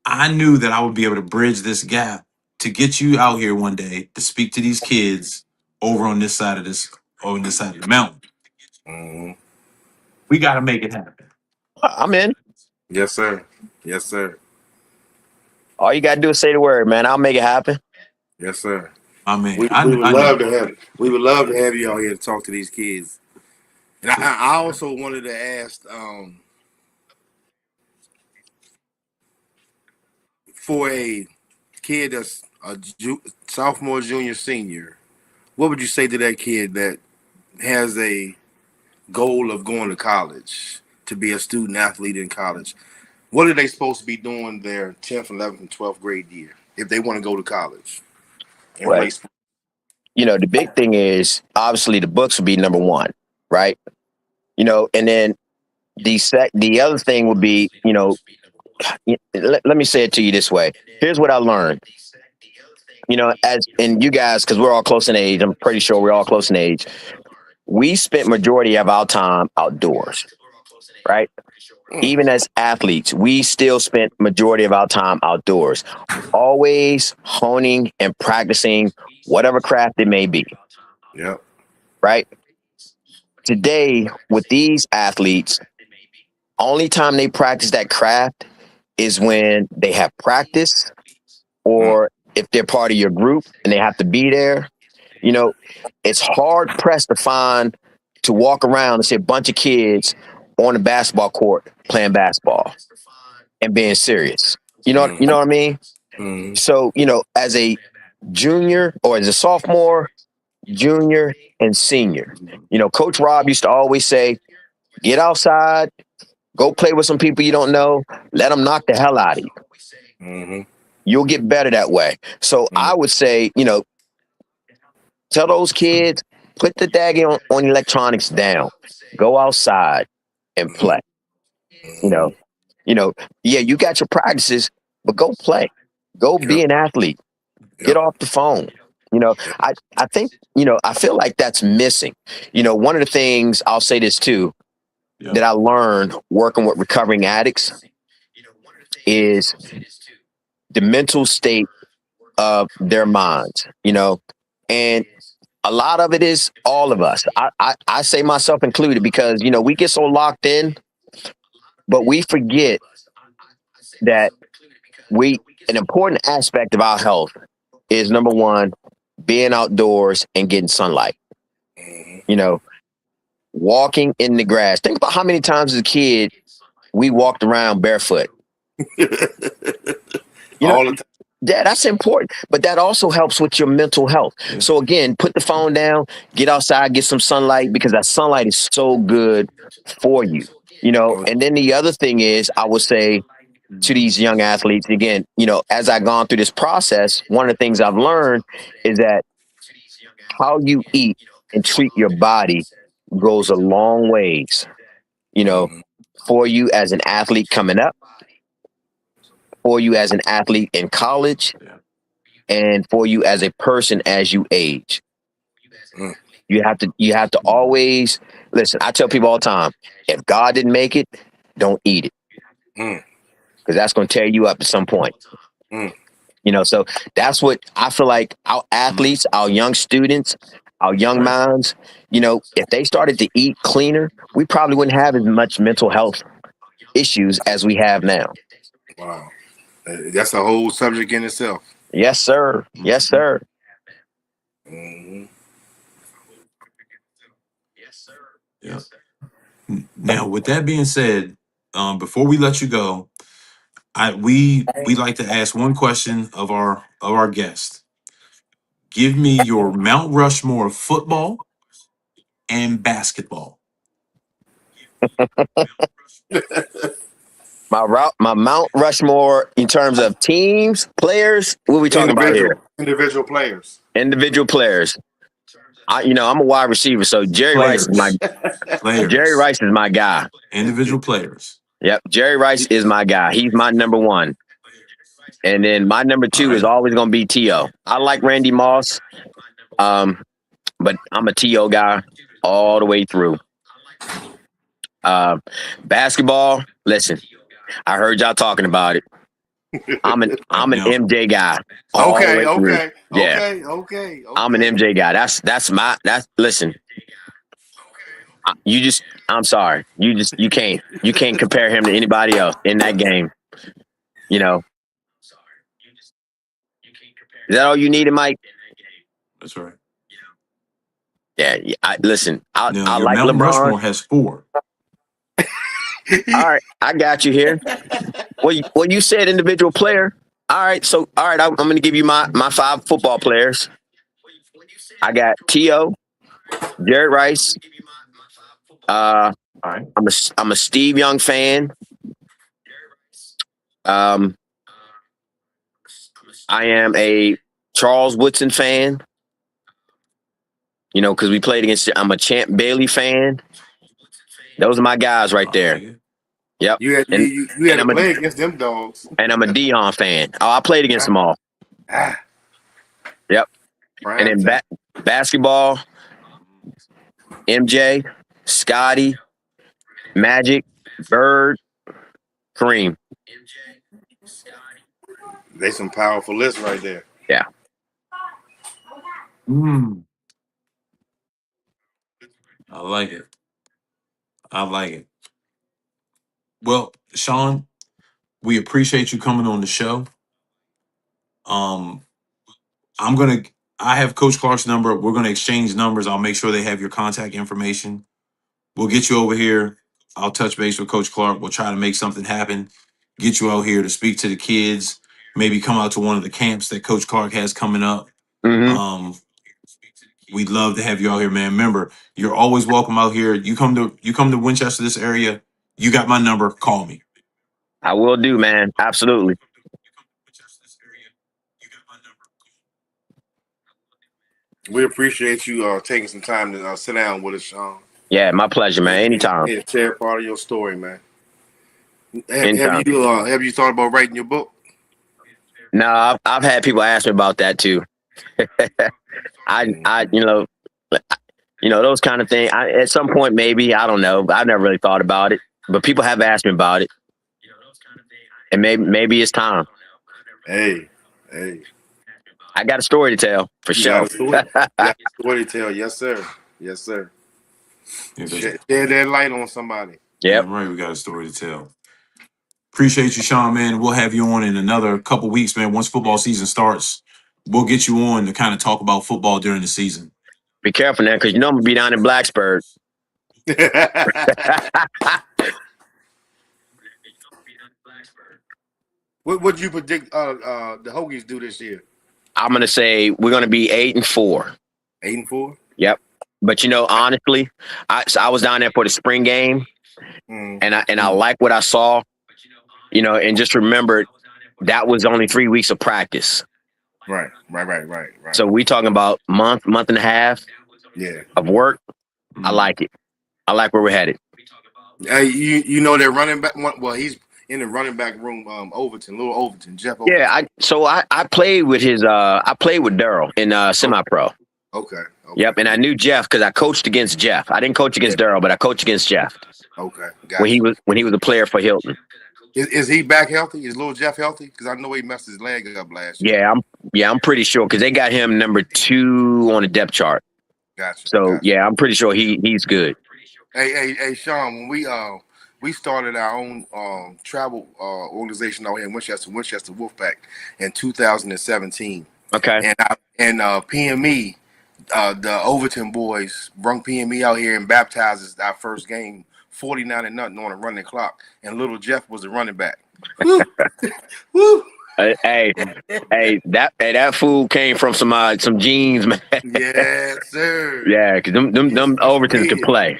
I knew that I would be able to bridge this gap to get you out here one day to speak to these kids over on this side of the mountain. Mm-hmm. We got to make it happen. I'm in. Yes, sir. Yes, sir. All you got to do is say the word, man. I'll make it happen. Yes, sir. I mean, we would love to have you out here to talk to these kids. And I also wanted to ask, for a kid that's a sophomore, junior, senior, what would you say to that kid that has a goal of going to college, to be a student athlete in college? What are they supposed to be doing their 10th, 11th, and 12th grade year if they want to go to college? And Well, play sports? the big thing is obviously the books would be number one, right? And then the other thing would be, let me say it to you this way. Here's what I learned. And you guys, because we're all close in age, I'm pretty sure we're all close in age. We spent majority of our time outdoors, right? Even as athletes, we still spent majority of our time outdoors, always honing and practicing whatever craft it may be. Yep. Right. Today, with these athletes, only time they practice that craft is when they have practice, or if they're part of your group and they have to be there. It's hard pressed to walk around and see a bunch of kids on the basketball court playing basketball and being serious. You know what I mean? Mm-hmm. So, as a junior or as a sophomore, junior, and senior, Coach Rob used to always say, get outside, go play with some people you don't know, let them knock the hell out of you. Mm-hmm. You'll get better that way. So I would say, tell those kids, put the daggone on electronics down, go outside and play. Yeah, you got your practices, but go play, go be an athlete, get off the phone. I think, I feel like that's missing. One of the things, I'll say this too, that I learned working with recovering addicts is the mental state of their minds, and a lot of it is all of us. I say myself included, because, we get so locked in, but we forget that an important aspect of our health is, number one, being outdoors and getting sunlight. Walking in the grass. Think about how many times as a kid we walked around barefoot. All the time. Yeah, that's important, but that also helps with your mental health. So again, put the phone down, get outside, get some sunlight, because that sunlight is so good for you. And then the other thing is, I would say to these young athletes, again, as I've gone through this process, one of the things I've learned is that how you eat and treat your body goes a long ways, for you as an athlete coming up, for you as an athlete in college, and for you as a person as you age. You have to always listen. I tell people all the time, if God didn't make it, don't eat it, because that's going to tear you up at some point. So that's what I feel like our athletes, our young students, our young minds, if they started to eat cleaner, we probably wouldn't have as much mental health issues as we have now. Wow. That's a whole subject in itself. Yes, sir. Yes, sir. Mm-hmm. Yeah. Now, with that being said, before we let you go, we like to ask one question of our guest. Give me your Mount Rushmore of football and basketball. My Mount Rushmore in terms of teams, players. What are we talking about here? Individual players. Individual players. I'm a wide receiver, so Jerry Rice is my guy. Individual players. Yep, Jerry Rice is my guy. He's my number one. And then my number two is always going to be T.O. I like Randy Moss, but I'm a T.O. guy all the way through. Basketball, listen, I heard y'all talking about it. I'm an MJ guy. Okay. I'm an MJ guy. Listen. I'm sorry. You can't compare him to anybody else in that game. Is that all you needed, Mike? That's right. Yeah. I like Mount LeBron. Rushmore has 4. All right, I got you here. Well, you said individual player. All right. So, all right, I'm going to give you my 5 football players. I got T.O., Jared Rice. All right. I'm a Steve Young fan. I am a Charles Woodson fan. You know, because we played against. I'm a Champ Bailey fan. Those are my guys right there. Yep. You had And- you had and to I'm play against them dogs. And I'm a Dion fan. Oh, I played against them all. Ah. Yep. Prime And then time. basketball, MJ, Scotty, Magic, Bird, Kareem. They some powerful lists right there. I like it. I like it. Well, Sean, we appreciate you coming on the show. I have Coach Clark's number. We're gonna exchange numbers. I'll make sure they have your contact information. We'll get you over here. I'll touch base with Coach Clark. We'll try to make something happen. Get you out here to speak to the kids. Maybe come out to one of the camps that Coach Clark has coming up. Mm-hmm. We'd love to have you out here, man. Remember, you're always welcome out here. You come to Winchester, this area. You got my number. Call me. I will do, man. Absolutely. We appreciate you taking some time to sit down with us, Sean. Yeah, my pleasure, man. Anytime. And share part of your story, man. Anytime. Have you thought about writing your book? No, I've had people ask me about that too. You know, those kind of things. At some point, maybe, I don't know. I've never really thought about it, but people have asked me about it, and maybe it's time. Hey. I got a story to tell for You sure. got a story to tell. Yes, sir. Share that light on somebody. Yep. Yeah, right. We got a story to tell. Appreciate you, Sean, man. We'll have you on in another couple weeks, man. Once football season starts, we'll get you on to kind of talk about football during the season. Be careful now, because you know I'm gonna be down in Blacksburg. What would you predict the Hokies do this year? I'm gonna say we're gonna be 8-4. 8-4? Yep. But you know, honestly, I was down there for the spring game, and I like what I saw. You know, and just remember that was only 3 weeks of practice. Right. So we talking about month and a half of work. I like it. I like where we're headed. Hey, you know that running back. Well, he's in the running back room. Little Overton, Jeff. Overton. Yeah. I played with I played with Daryl in semi-pro. Okay. Yep. And I knew Jeff because I coached against Jeff. I didn't coach against Daryl, but I coached against Jeff. Okay. When he was a player for Hilton. Is he back healthy? Is little Jeff healthy? Because I know he messed his leg up last year. I'm pretty sure because they got him number 2 on the depth chart. Gotcha. So yeah, I'm pretty sure he's good. Hey, Sean, when we started our own travel organization out here in Winchester Wolfpack in 2017. Okay. And PME, the Overton boys brung PME out here and baptized us our first game, 49-0 on a running clock, and little Jeff was the running back. Woo. Hey, that fool came from some jeans, man. Yes, sir. Yeah, because them Overtons can play.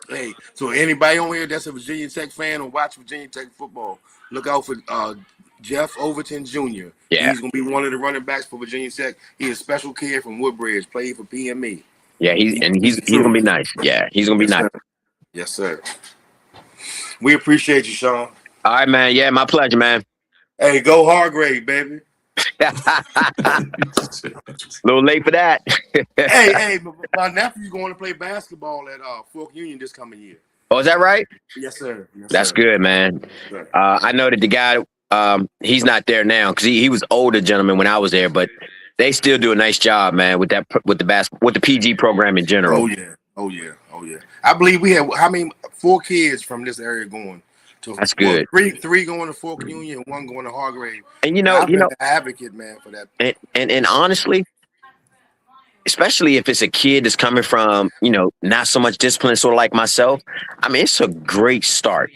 Hey, so anybody on here that's a Virginia Tech fan or watch Virginia Tech football, look out for Jeff Overton Jr. Yeah. He's going to be one of the running backs for Virginia Tech. He's a special kid from Woodbridge, played for PME. Yeah, he's going to be nice. Yeah, he's going to be nice. Yes, sir. We appreciate you, Sean. All right, man. Yeah, my pleasure, man. Hey, go Hargrave, baby. A little late for that. hey, my nephew's going to play basketball at Fork Union this coming year. Oh, is that right? Yes, sir. That's good, man. Yes, I know that the guy, he's not there now because he was older gentleman when I was there, but they still do a nice job, man, with the PG program in general. Oh yeah. I believe we have 4 kids from this area going to. That's good. Three going to Fork Union, and 1 going to Hargrave. And you know, an advocate, man, for that. And honestly, especially if it's a kid that's coming from, not so much discipline, sort of like myself. I mean, it's a great start.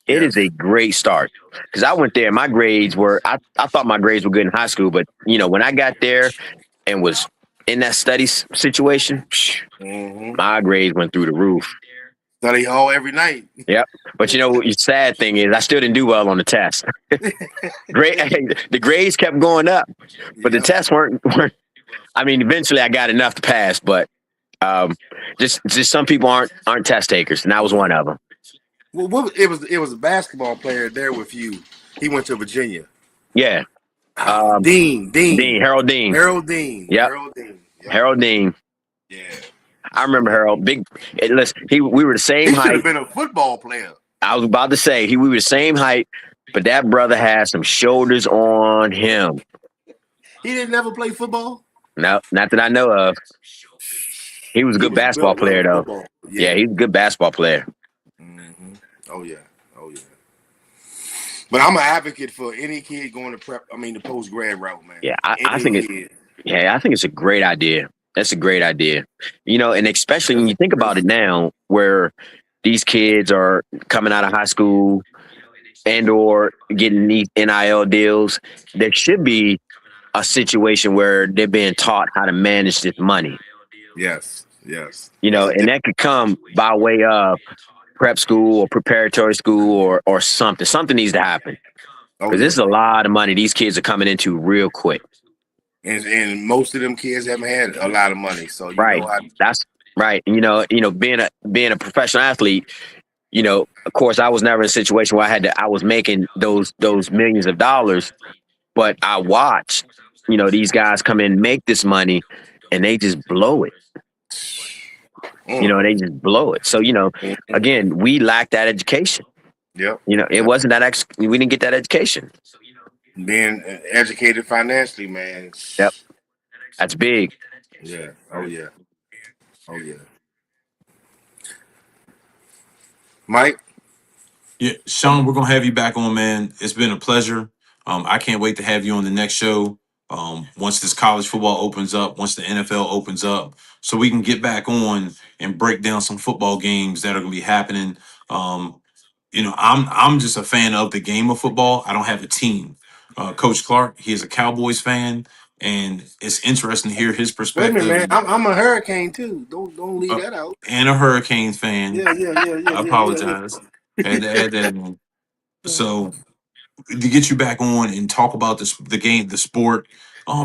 It is a great start because I went there. My grades were, I thought my grades were good in high school, but when I got there and was in that study situation, my grades went through the roof. Study hall every night. Yep. But the sad thing is I still didn't do well on the test. The grades kept going up, but the tests weren't. I mean, eventually I got enough to pass, but just some people aren't test takers, and I was one of them. Well, it was a basketball player there with you. He went to Virginia. Yeah. Dean. Harold Dean. Yep. Harold Dean. Yeah. I remember Harold. Listen, we were the same He height. should have been a football player. I was about to say we were the same height, but that brother had some shoulders on him. He didn't ever play football? No, not that I know of. He was a good basketball player, though. Yeah, he's a good basketball player. Mm-hmm. Oh yeah. But I'm an advocate for any kid going to the post grad route, man. Yeah, I think it's a great idea. That's a great idea. And especially when you think about it now, where these kids are coming out of high school and or getting these NIL deals, there should be a situation where they're being taught how to manage this money. Yes. And that could come by way of prep school or preparatory school or something. Something needs to happen. Because this is a lot of money these kids are coming into real quick. And most of them kids haven't had a lot of money. So that's right. And being a professional athlete, of course I was never in a situation where I was making those millions of dollars, but I watched, these guys come in and make this money and they just blow it. They just blow it. So, again, we lack that education. Yep. It wasn't that we didn't get that education. Being educated financially, man. Yep. That's big. Yeah. Oh yeah. Mike? Yeah, Sean, we're gonna have you back on, man. It's been a pleasure. I can't wait to have you on the next show. Once this college football opens up, once the NFL opens up, so we can get back on and break down some football games that are gonna be happening. I'm just a fan of the game of football. I don't have a team. Coach Clark, he is a Cowboys fan, and it's interesting to hear his perspective. Wait a minute, man. I'm a Hurricane too. Don't leave that out. And a Hurricanes fan. Yeah. I apologize. Had to add that in. So to get you back on and talk about the game, the sport,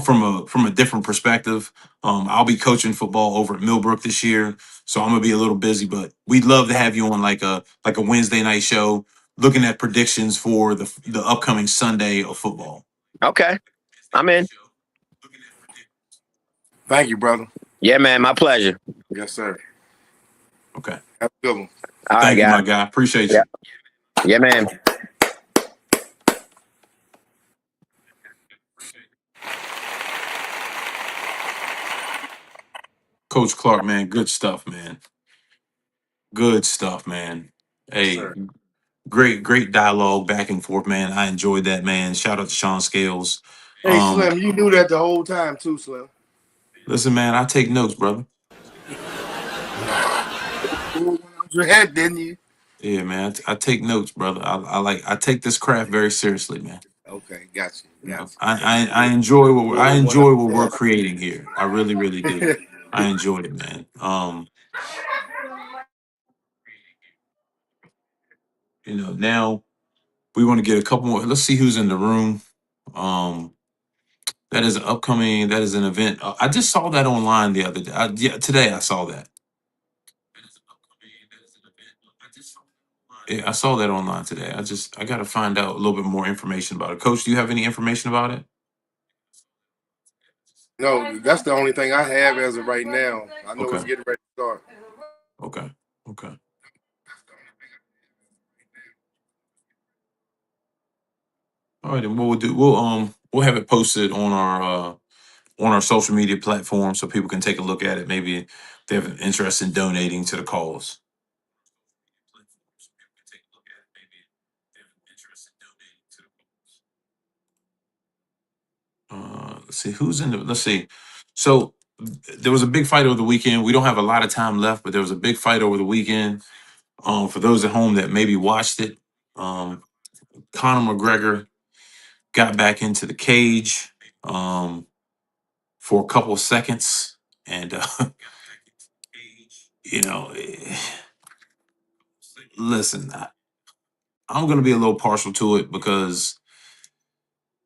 from a different perspective. I'll be coaching football over at Millbrook this year, so I'm gonna be a little busy. But we'd love to have you on like a Wednesday night show, looking at predictions for the upcoming Sunday of football. Okay, I'm in. Thank you, brother. Yeah, man, my pleasure. Yes, sir. Okay. Have a good one. Thank you, my guy. Appreciate you. Yeah, man. Coach Clark, man, good stuff, man. Good stuff, man. Hey, Yes, great dialogue back and forth, man. I enjoyed that, man. Shout out to Sean Scales. Hey, Slim, you knew that the whole time too, Slim. Listen, man, I take notes, brother. Your head, didn't you? Yeah, man, I take notes, brother. I take this craft very seriously, man. Okay, got you. I enjoy what we're creating here. I really, really do. I enjoyed it, man. Now we want to get a couple more. Let's see who's in the room. That is an event. I just saw that online the other day. Today I saw that. Yeah, I saw that online today. I got to find out a little bit more information about it. Coach, do you have any information about it? No, that's the only thing I have as of right now. I know it's getting ready to start. Okay. All right, then what we'll do, we'll have it posted on our social media platform so people can take a look at it. Maybe if they have an interest in donating to the cause. Let's see who's in the. Let's see. So there was a big fight over the weekend. We don't have a lot of time left, but there was a big fight over the weekend. For those at home that maybe watched it, Conor McGregor got back into the cage for a couple of seconds, and you know, listen, I'm going to be a little partial to it because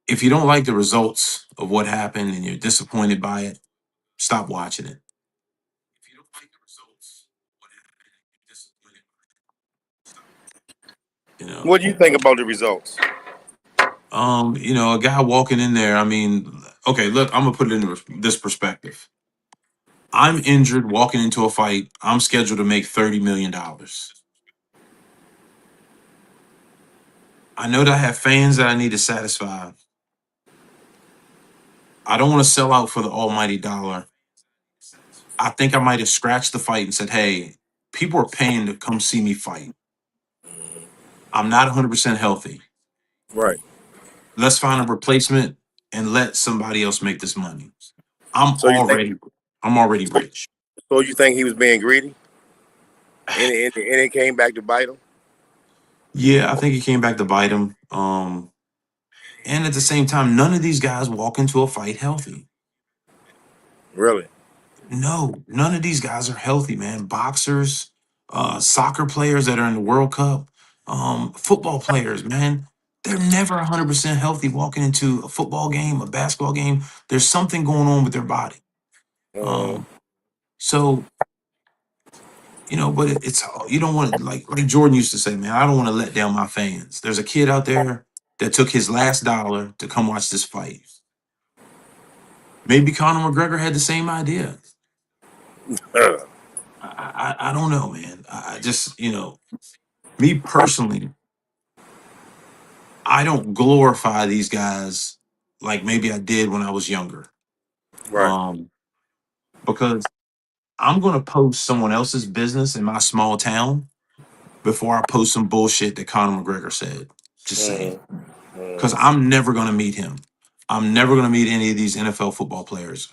if you don't like the results of what happened and you're disappointed by it, stop watching it. You know, What do you think about the results? a guy walking in there. I mean, okay, look, I'm gonna put it into this perspective. I'm injured walking into a fight. I'm scheduled to make $30 million. I know that I have fans that I need to satisfy. I don't want to sell out for the almighty dollar. I think I might have scratched the fight and said, hey, people are paying to come see me fight. I'm not 100% healthy. Right. Let's find a replacement and let somebody else make this money. I'm So you think already rich. so you think he was being greedy? And it came back to bite him? Yeah, I think he came back to bite him. And at the same time, none of these guys walk into a fight healthy. Really? No, none of these guys are healthy, man. Boxers, soccer players that are in the World Cup, football players, man. They're never 100% healthy walking into a football game, a basketball game. There's something going on with their body. So, but it's you don't want to like Jordan used to say, man, I don't want to let down my fans. There's a kid out there that took his last dollar to come watch this fight. Maybe Conor McGregor had the same idea. I don't know, man. I just, me personally, I don't glorify these guys like maybe I did when I was younger. Right. Because I'm gonna post someone else's business in my small town before I post some bullshit that Conor McGregor said. Just saying. Because I'm never gonna meet him. I'm never gonna meet any of these NFL football players.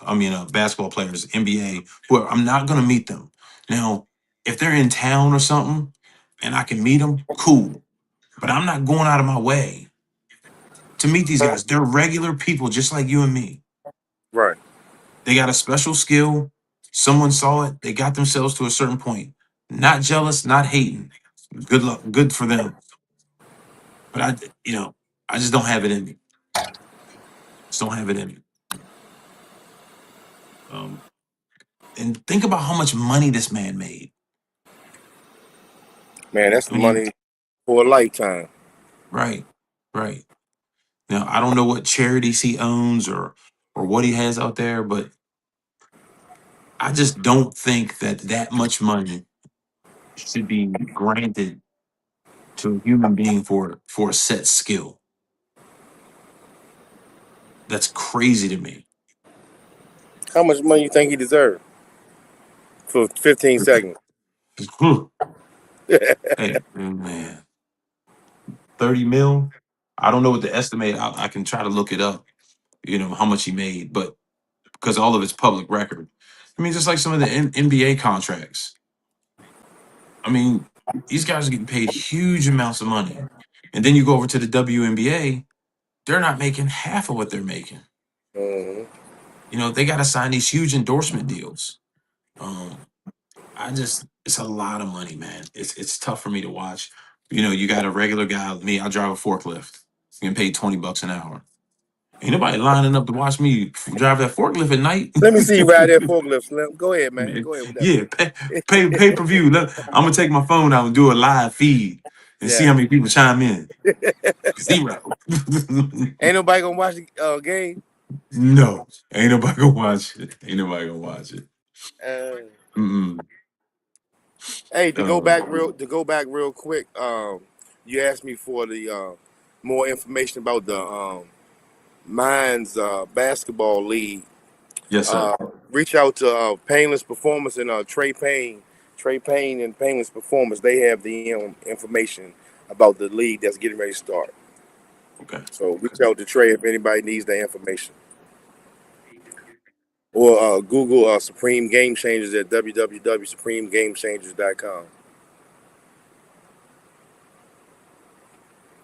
Basketball players, NBA. Where I'm not gonna meet them. Now, if they're in town or something, and I can meet them, cool. But I'm not going out of my way to meet these guys. They're regular people just like you and me. Right. They got a special skill. Someone saw it. They got themselves to a certain point. Not jealous, not hating. Good luck. Good for them. But I just don't have it in me. Just don't have it in me. And think about how much money this man made. Man, that's money for a lifetime. Right. Now, I don't know what charities he owns or what he has out there, but I just don't think that much money should be granted to a human being for a set skill. That's crazy to me. How much money you think he deserved for 15 seconds? Hey, man, 30 mil. I don't know what the estimate. I can try to look it up. How much he made, but because all of it's public record. I mean, just like some of the NBA contracts. I mean, these guys are getting paid huge amounts of money, and then you go over to the WNBA, they're not making half of what they're making. They got to sign these huge endorsement deals. It's a lot of money, man. It's tough for me to watch. You got a regular guy like me. I drive a forklift. Getting paid $20 an hour. Ain't nobody lining up to watch me drive that forklift at night. Let me see you ride that forklift, Slim. Go ahead, man. Go ahead with that. Yeah, pay per view. I'm gonna take my phone out and do a live feed and see how many people chime in. 0. Ain't nobody gonna watch the game. No, ain't nobody gonna watch it. Hey, to go back real quick. You asked me for the more information about the Mines basketball league. Yes, sir. Reach out to Painless Performance and Trey Payne and Painless Performance. They have the information about the league that's getting ready to start. Okay. So reach out to Trey if anybody needs that information. Or Google Supreme Game Changers at www.supremegamechangers.com.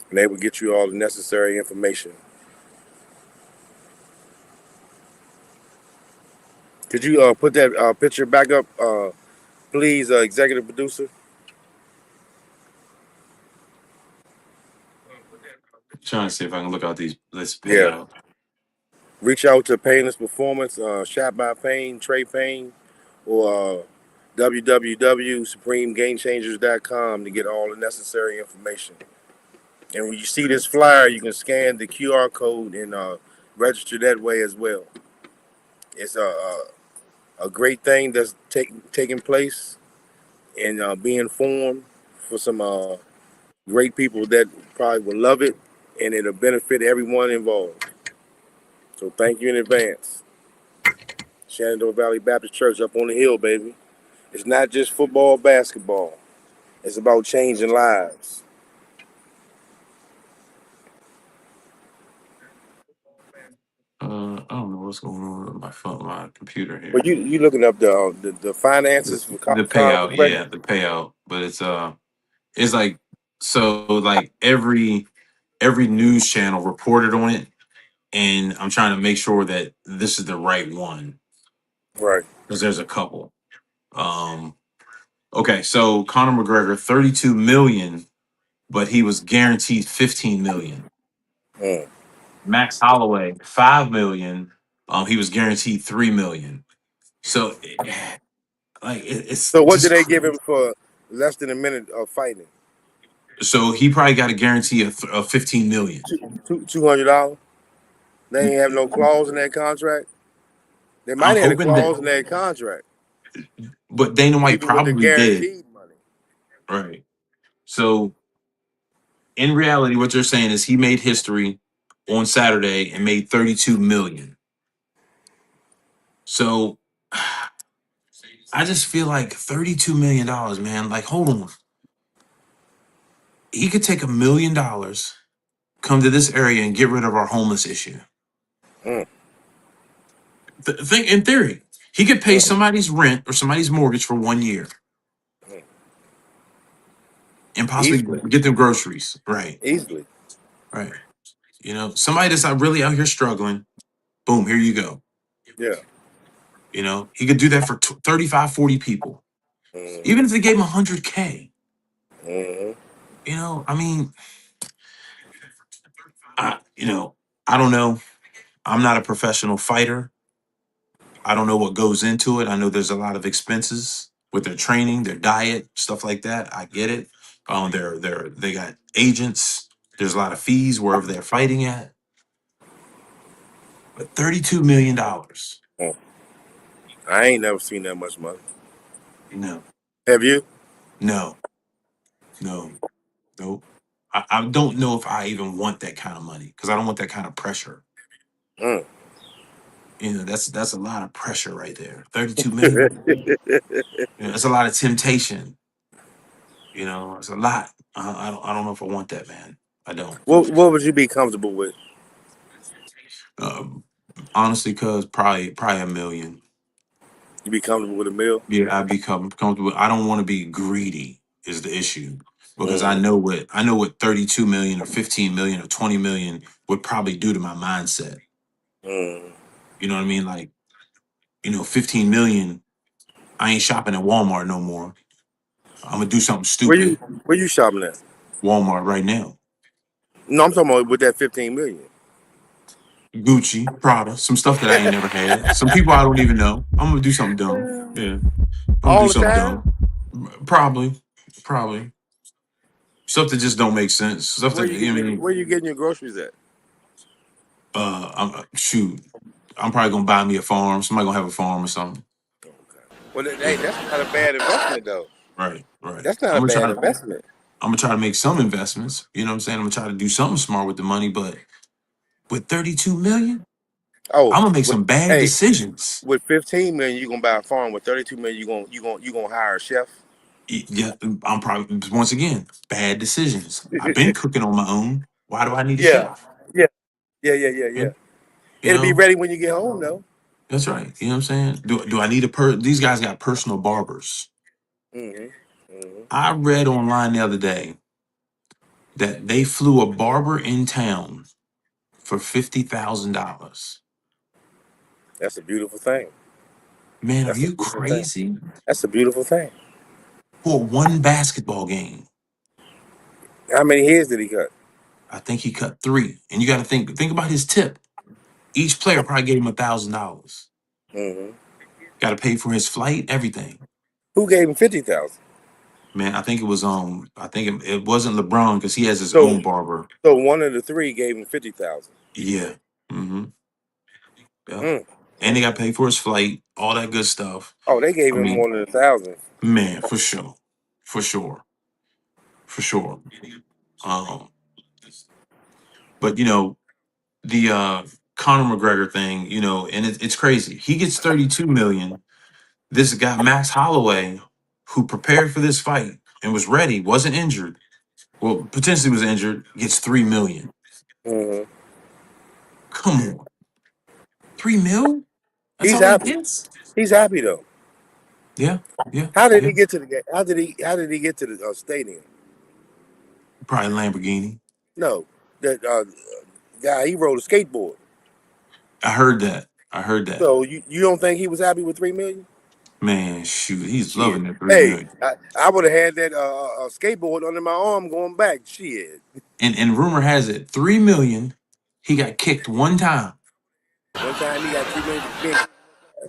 and they will get you all the necessary information. Could you put that picture back up, please, executive producer? Trying to see if I can look out these lists Yeah. payout. Reach out to Painless Performance, Shot by Pain, Trey Payne, or www.supremegamechangers.com to get all the necessary information. And when you see this flyer, you can scan the QR code and register that way as well. It's a great thing that's taking place, and being formed for some great people that probably will love it, and it'll benefit everyone involved. So thank you in advance. Shenandoah Valley Baptist Church up on the hill, baby. It's not just football, basketball. It's about changing lives. I don't know what's going on with my phone, my computer here. But you looking up the finances for The payout, yeah, the payout. But it's like, so like every news channel reported on it, and I'm trying to make sure that this is the right one. Right. Because there's a couple. Okay, so Conor McGregor, 32 million, but he was guaranteed 15 million. Max Holloway, 5 million. He was guaranteed 3 million. So it's so what did they give him for less than a minute of fighting? So he probably got a guarantee of 15 million. $200. They ain't have no clause in that contract. They might have a clause in that contract. But Dana White probably did. Money. Right. So in reality, what you're saying is he made history on Saturday and made 32 million. So I just feel like $32 million, man. Like, hold on. He could take $1 million, come to this area and get rid of our homeless issue. Think in theory, he could pay somebody's rent or somebody's mortgage for 1 year. And possibly get them groceries. Right. Easily. Right. You know, somebody that's not really out here struggling, boom, here you go. Yeah. You know, he could do that for 35, 40 people. Even if they gave him $100K. You know, I mean, I don't know. I'm not a professional fighter. I don't know what goes into it. I know there's a lot of expenses with their training, their diet, stuff like that. I get it. They got agents. There's a lot of fees wherever they're fighting at. But $32 million. I ain't never seen that much money. No. Have you? No. I don't know if I even want that kind of money because I don't want that kind of pressure. You know, that's a lot of pressure right there. 32 million. That's a lot of temptation. You know, it's a lot. I don't know if I want that, man. I don't. What would you be comfortable with? Honestly, cuz probably $1 million. You be comfortable with $1 million? Yeah, I'd be comfortable. I don't want to be greedy is the issue. Because I know what 32 million or 15 million or 20 million would probably do to my mindset. You know what I mean? Like, 15 million, I ain't shopping at Walmart no more. I'm gonna do something stupid. Where you shopping at? Walmart right now. No, I'm talking about with that 15 million. Gucci, Prada, some stuff that I ain't never had. Some people I don't even know. I'm gonna do something dumb. Yeah. I'm gonna do something dumb. Probably. Stuff that just don't make sense. Stuff Where that you getting your groceries at? I'm probably gonna buy me a farm. Somebody gonna have a farm or something. Okay. Well, hey, that's not a bad investment though. Right. That's not a bad investment. I'm gonna try to make some investments. You know what I'm saying? I'm gonna try to do something smart with the money, but with 32 million, I'm gonna make some bad decisions. With 15 million, you gonna buy a farm. With 32 million, you gonna hire a chef. Yeah, I'm probably once again bad decisions. I've been cooking on my own. Why do I need a chef? Yeah. You It'll be ready when you get home, though. That's right. You know what I'm saying? Do I need these guys got personal barbers. I read online the other day that they flew a barber in town for $50,000. That's a beautiful thing. Man, are That's a you beautiful thing. crazy? That's a beautiful thing. For one basketball game. How many heads did he cut? I think he cut 3. And you got to think about his tip. Each player probably gave him $1,000. Mm-hmm. Got to pay for his flight, everything. Who gave him 50,000? Man, I think it was I think it wasn't LeBron because he has his So- own barber. So one of the 3 gave him 50,000. Yeah. Mm-hmm. Yeah. Mm. And they got to pay for his flight, all that good stuff. Oh, they gave I him mean, more than 1,000. Man, for sure. For sure. For sure. But you know, the Conor McGregor thing, you know, and it's crazy. He gets 32 million. This guy, Max Holloway, who prepared for this fight and was ready, wasn't injured. Well, potentially was injured, gets 3 million. Mm-hmm. Come on. 3 mil? That's He's all happy. he gets? He's happy though. Yeah. How did Yeah. he get to the game? How did he get to the stadium? Probably Lamborghini. No, that guy, he rode a skateboard. I heard that. So you don't think he was happy with 3 million? Man, shoot, he's Shit. loving that 3 Hey, million. I would have had that skateboard under my arm going back. Shit. And rumor has it, 3 million, he got kicked one time. One time he got 3 million to kick.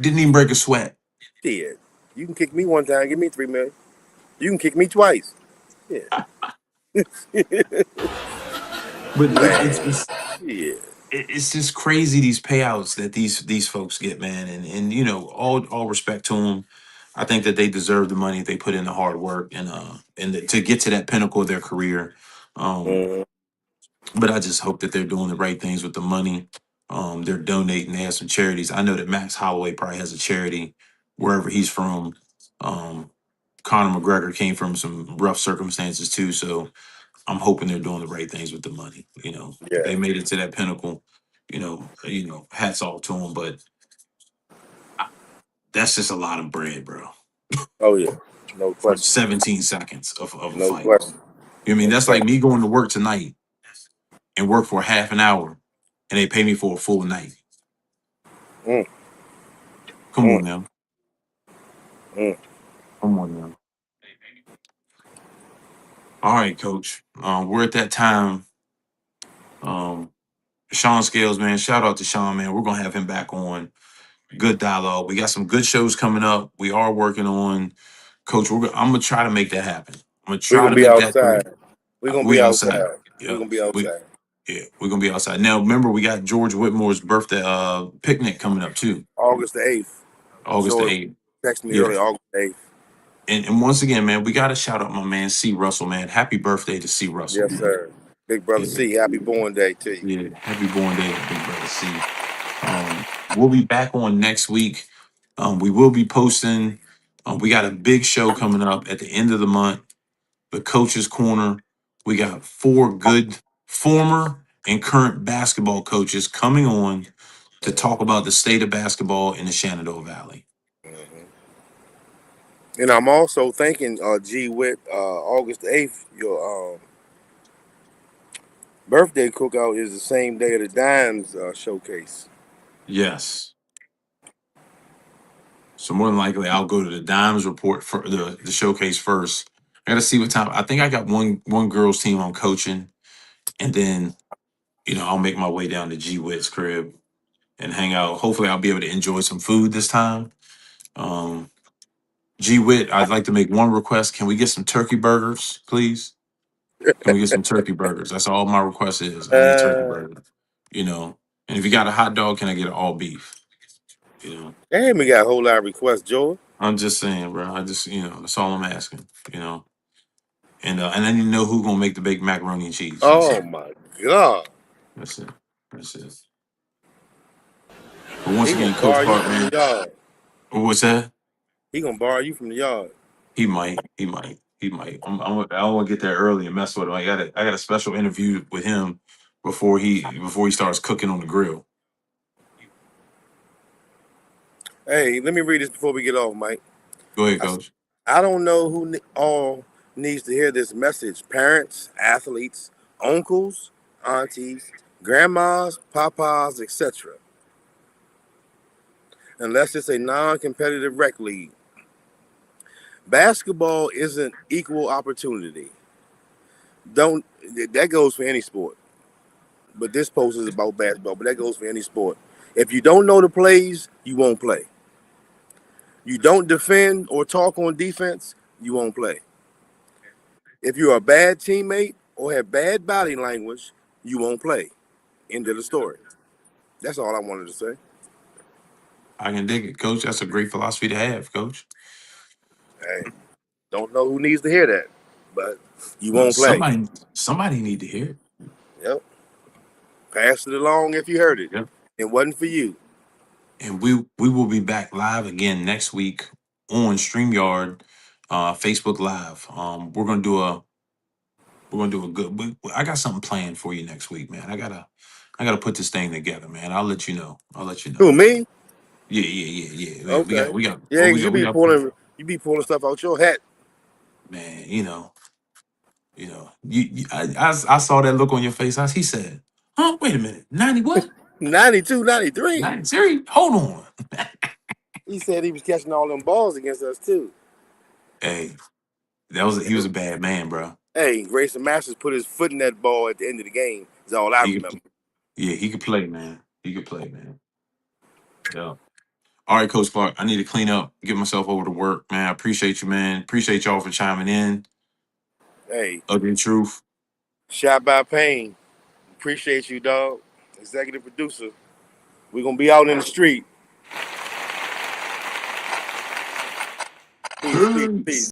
Didn't even break a sweat. Shit. You can kick me one time, give me 3 million. You can kick me twice. Yeah. But Man. yeah. It's just crazy, these payouts that these folks get, man. And you know, all respect to them. I think that they deserve the money. They put in the hard work and to get to that pinnacle of their career. Mhm. But I just hope that they're doing the right things with the money. They're donating. They have some charities. I know that Max Holloway probably has a charity wherever he's from. Conor McGregor came from some rough circumstances too, so I'm hoping they're doing the right things with the money. You know, Yeah. they made it to that pinnacle. You know, hats off to them. But that's just a lot of bread, bro. Oh yeah. No For question. 17 seconds of a No fight. question. You know what I mean? No That's like me going to work tonight and work for half an hour, and they pay me for a full night. Mm. Come Mm. on now. Come on now. All right, Coach. We're at that time. Sean Scales, man. Shout out to Sean, man. We're gonna have him back on. Good dialogue. We got some good shows coming up. We are working on, Coach. I'm gonna try to make that happen. I'm gonna We're try gonna to be make that. outside. We're gonna We be outside. outside. Yeah. We're gonna be outside. We're gonna be outside. Now, remember, we got George Whitmore's birthday picnic coming up too. August the 8th. August the So 8th. text me Yeah. early, August the 8th. And once again, man, we gotta shout out my man C. Russell, man. Happy birthday to C. Russell. Yes, sir. Big brother Yeah. C, happy born day to you. Yeah, happy born day, big brother C. We'll be back on next week. We will be posting. We got a big show coming up at the end of the month. The Coach's Corner. We got 4 good former and current basketball coaches coming on to talk about the state of basketball in the Shenandoah Valley. Mm-hmm. And I'm also thanking G Witt, August the 8th, your birthday cookout is the same day of the Dimes showcase. Yes. So more than likely, I'll go to the Dimes report for the showcase first. I gotta see what time. I think I got one girls team I'm coaching, and then I'll make my way down to G Witt's crib and hang out. Hopefully, I'll be able to enjoy some food this time. G Witt, I'd like to make one request. Can we get some turkey burgers, please? Can we get some turkey burgers? That's all my request is. I need a turkey burger. And if you got a hot dog, can I get an all beef? Damn, we got a whole lot of requests, Joe. I'm just saying, bro. I just, that's all I'm asking. And I need to know who's gonna make the baked macaroni and cheese. Oh my God. That's it. But once He again, gonna Coach borrow you Park, from the man. yard. What's that? He gonna borrow you from the yard. He might. I want to get there early and mess with him. I got a special interview with him before he starts cooking on the grill. Hey, let me read this before we get off, Mike. Go ahead, Coach. I don't know who all needs to hear this message. Parents, athletes, uncles, aunties, grandmas, papas, etc. Unless it's a non-competitive rec league. Basketball isn't equal opportunity. That goes for any sport. But this post is about basketball, but that goes for any sport. If you don't know the plays, you won't play. You don't defend or talk on defense, you won't play. If you're a bad teammate or have bad body language, you won't play. End of the story. That's all I wanted to say. I can dig it, Coach. That's a great philosophy to have, Coach. Hey, don't know who needs to hear that, but you won't play. Somebody need to hear it. Yep. Pass it along if you heard it. Yep. It wasn't for you. And we will be back live again next week on StreamYard, Facebook Live. We're gonna do a good. I got something planned for you next week, man. I gotta put this thing together, man. I'll let you know. Who, me? Yeah. Okay. We got. Yeah, you be pulling stuff out your hat. Man, I saw that look on your face. He said, "Huh? Wait a minute, 90 what? 92, 93. 93? Hold on." He said he was catching all them balls against us too. Hey, he was a bad man, bro. Hey, Grayson Masters put his foot in that ball at the end of the game. Is all I remember. He could play, man. Yeah. All right, Coach Clark. I need to clean up, get myself over to work, man. I appreciate you, man. Appreciate y'all for chiming in. Hey. Ugly Truth. Shot by Pain. Appreciate you, dog. Executive producer. We're gonna be out in the street. Peace.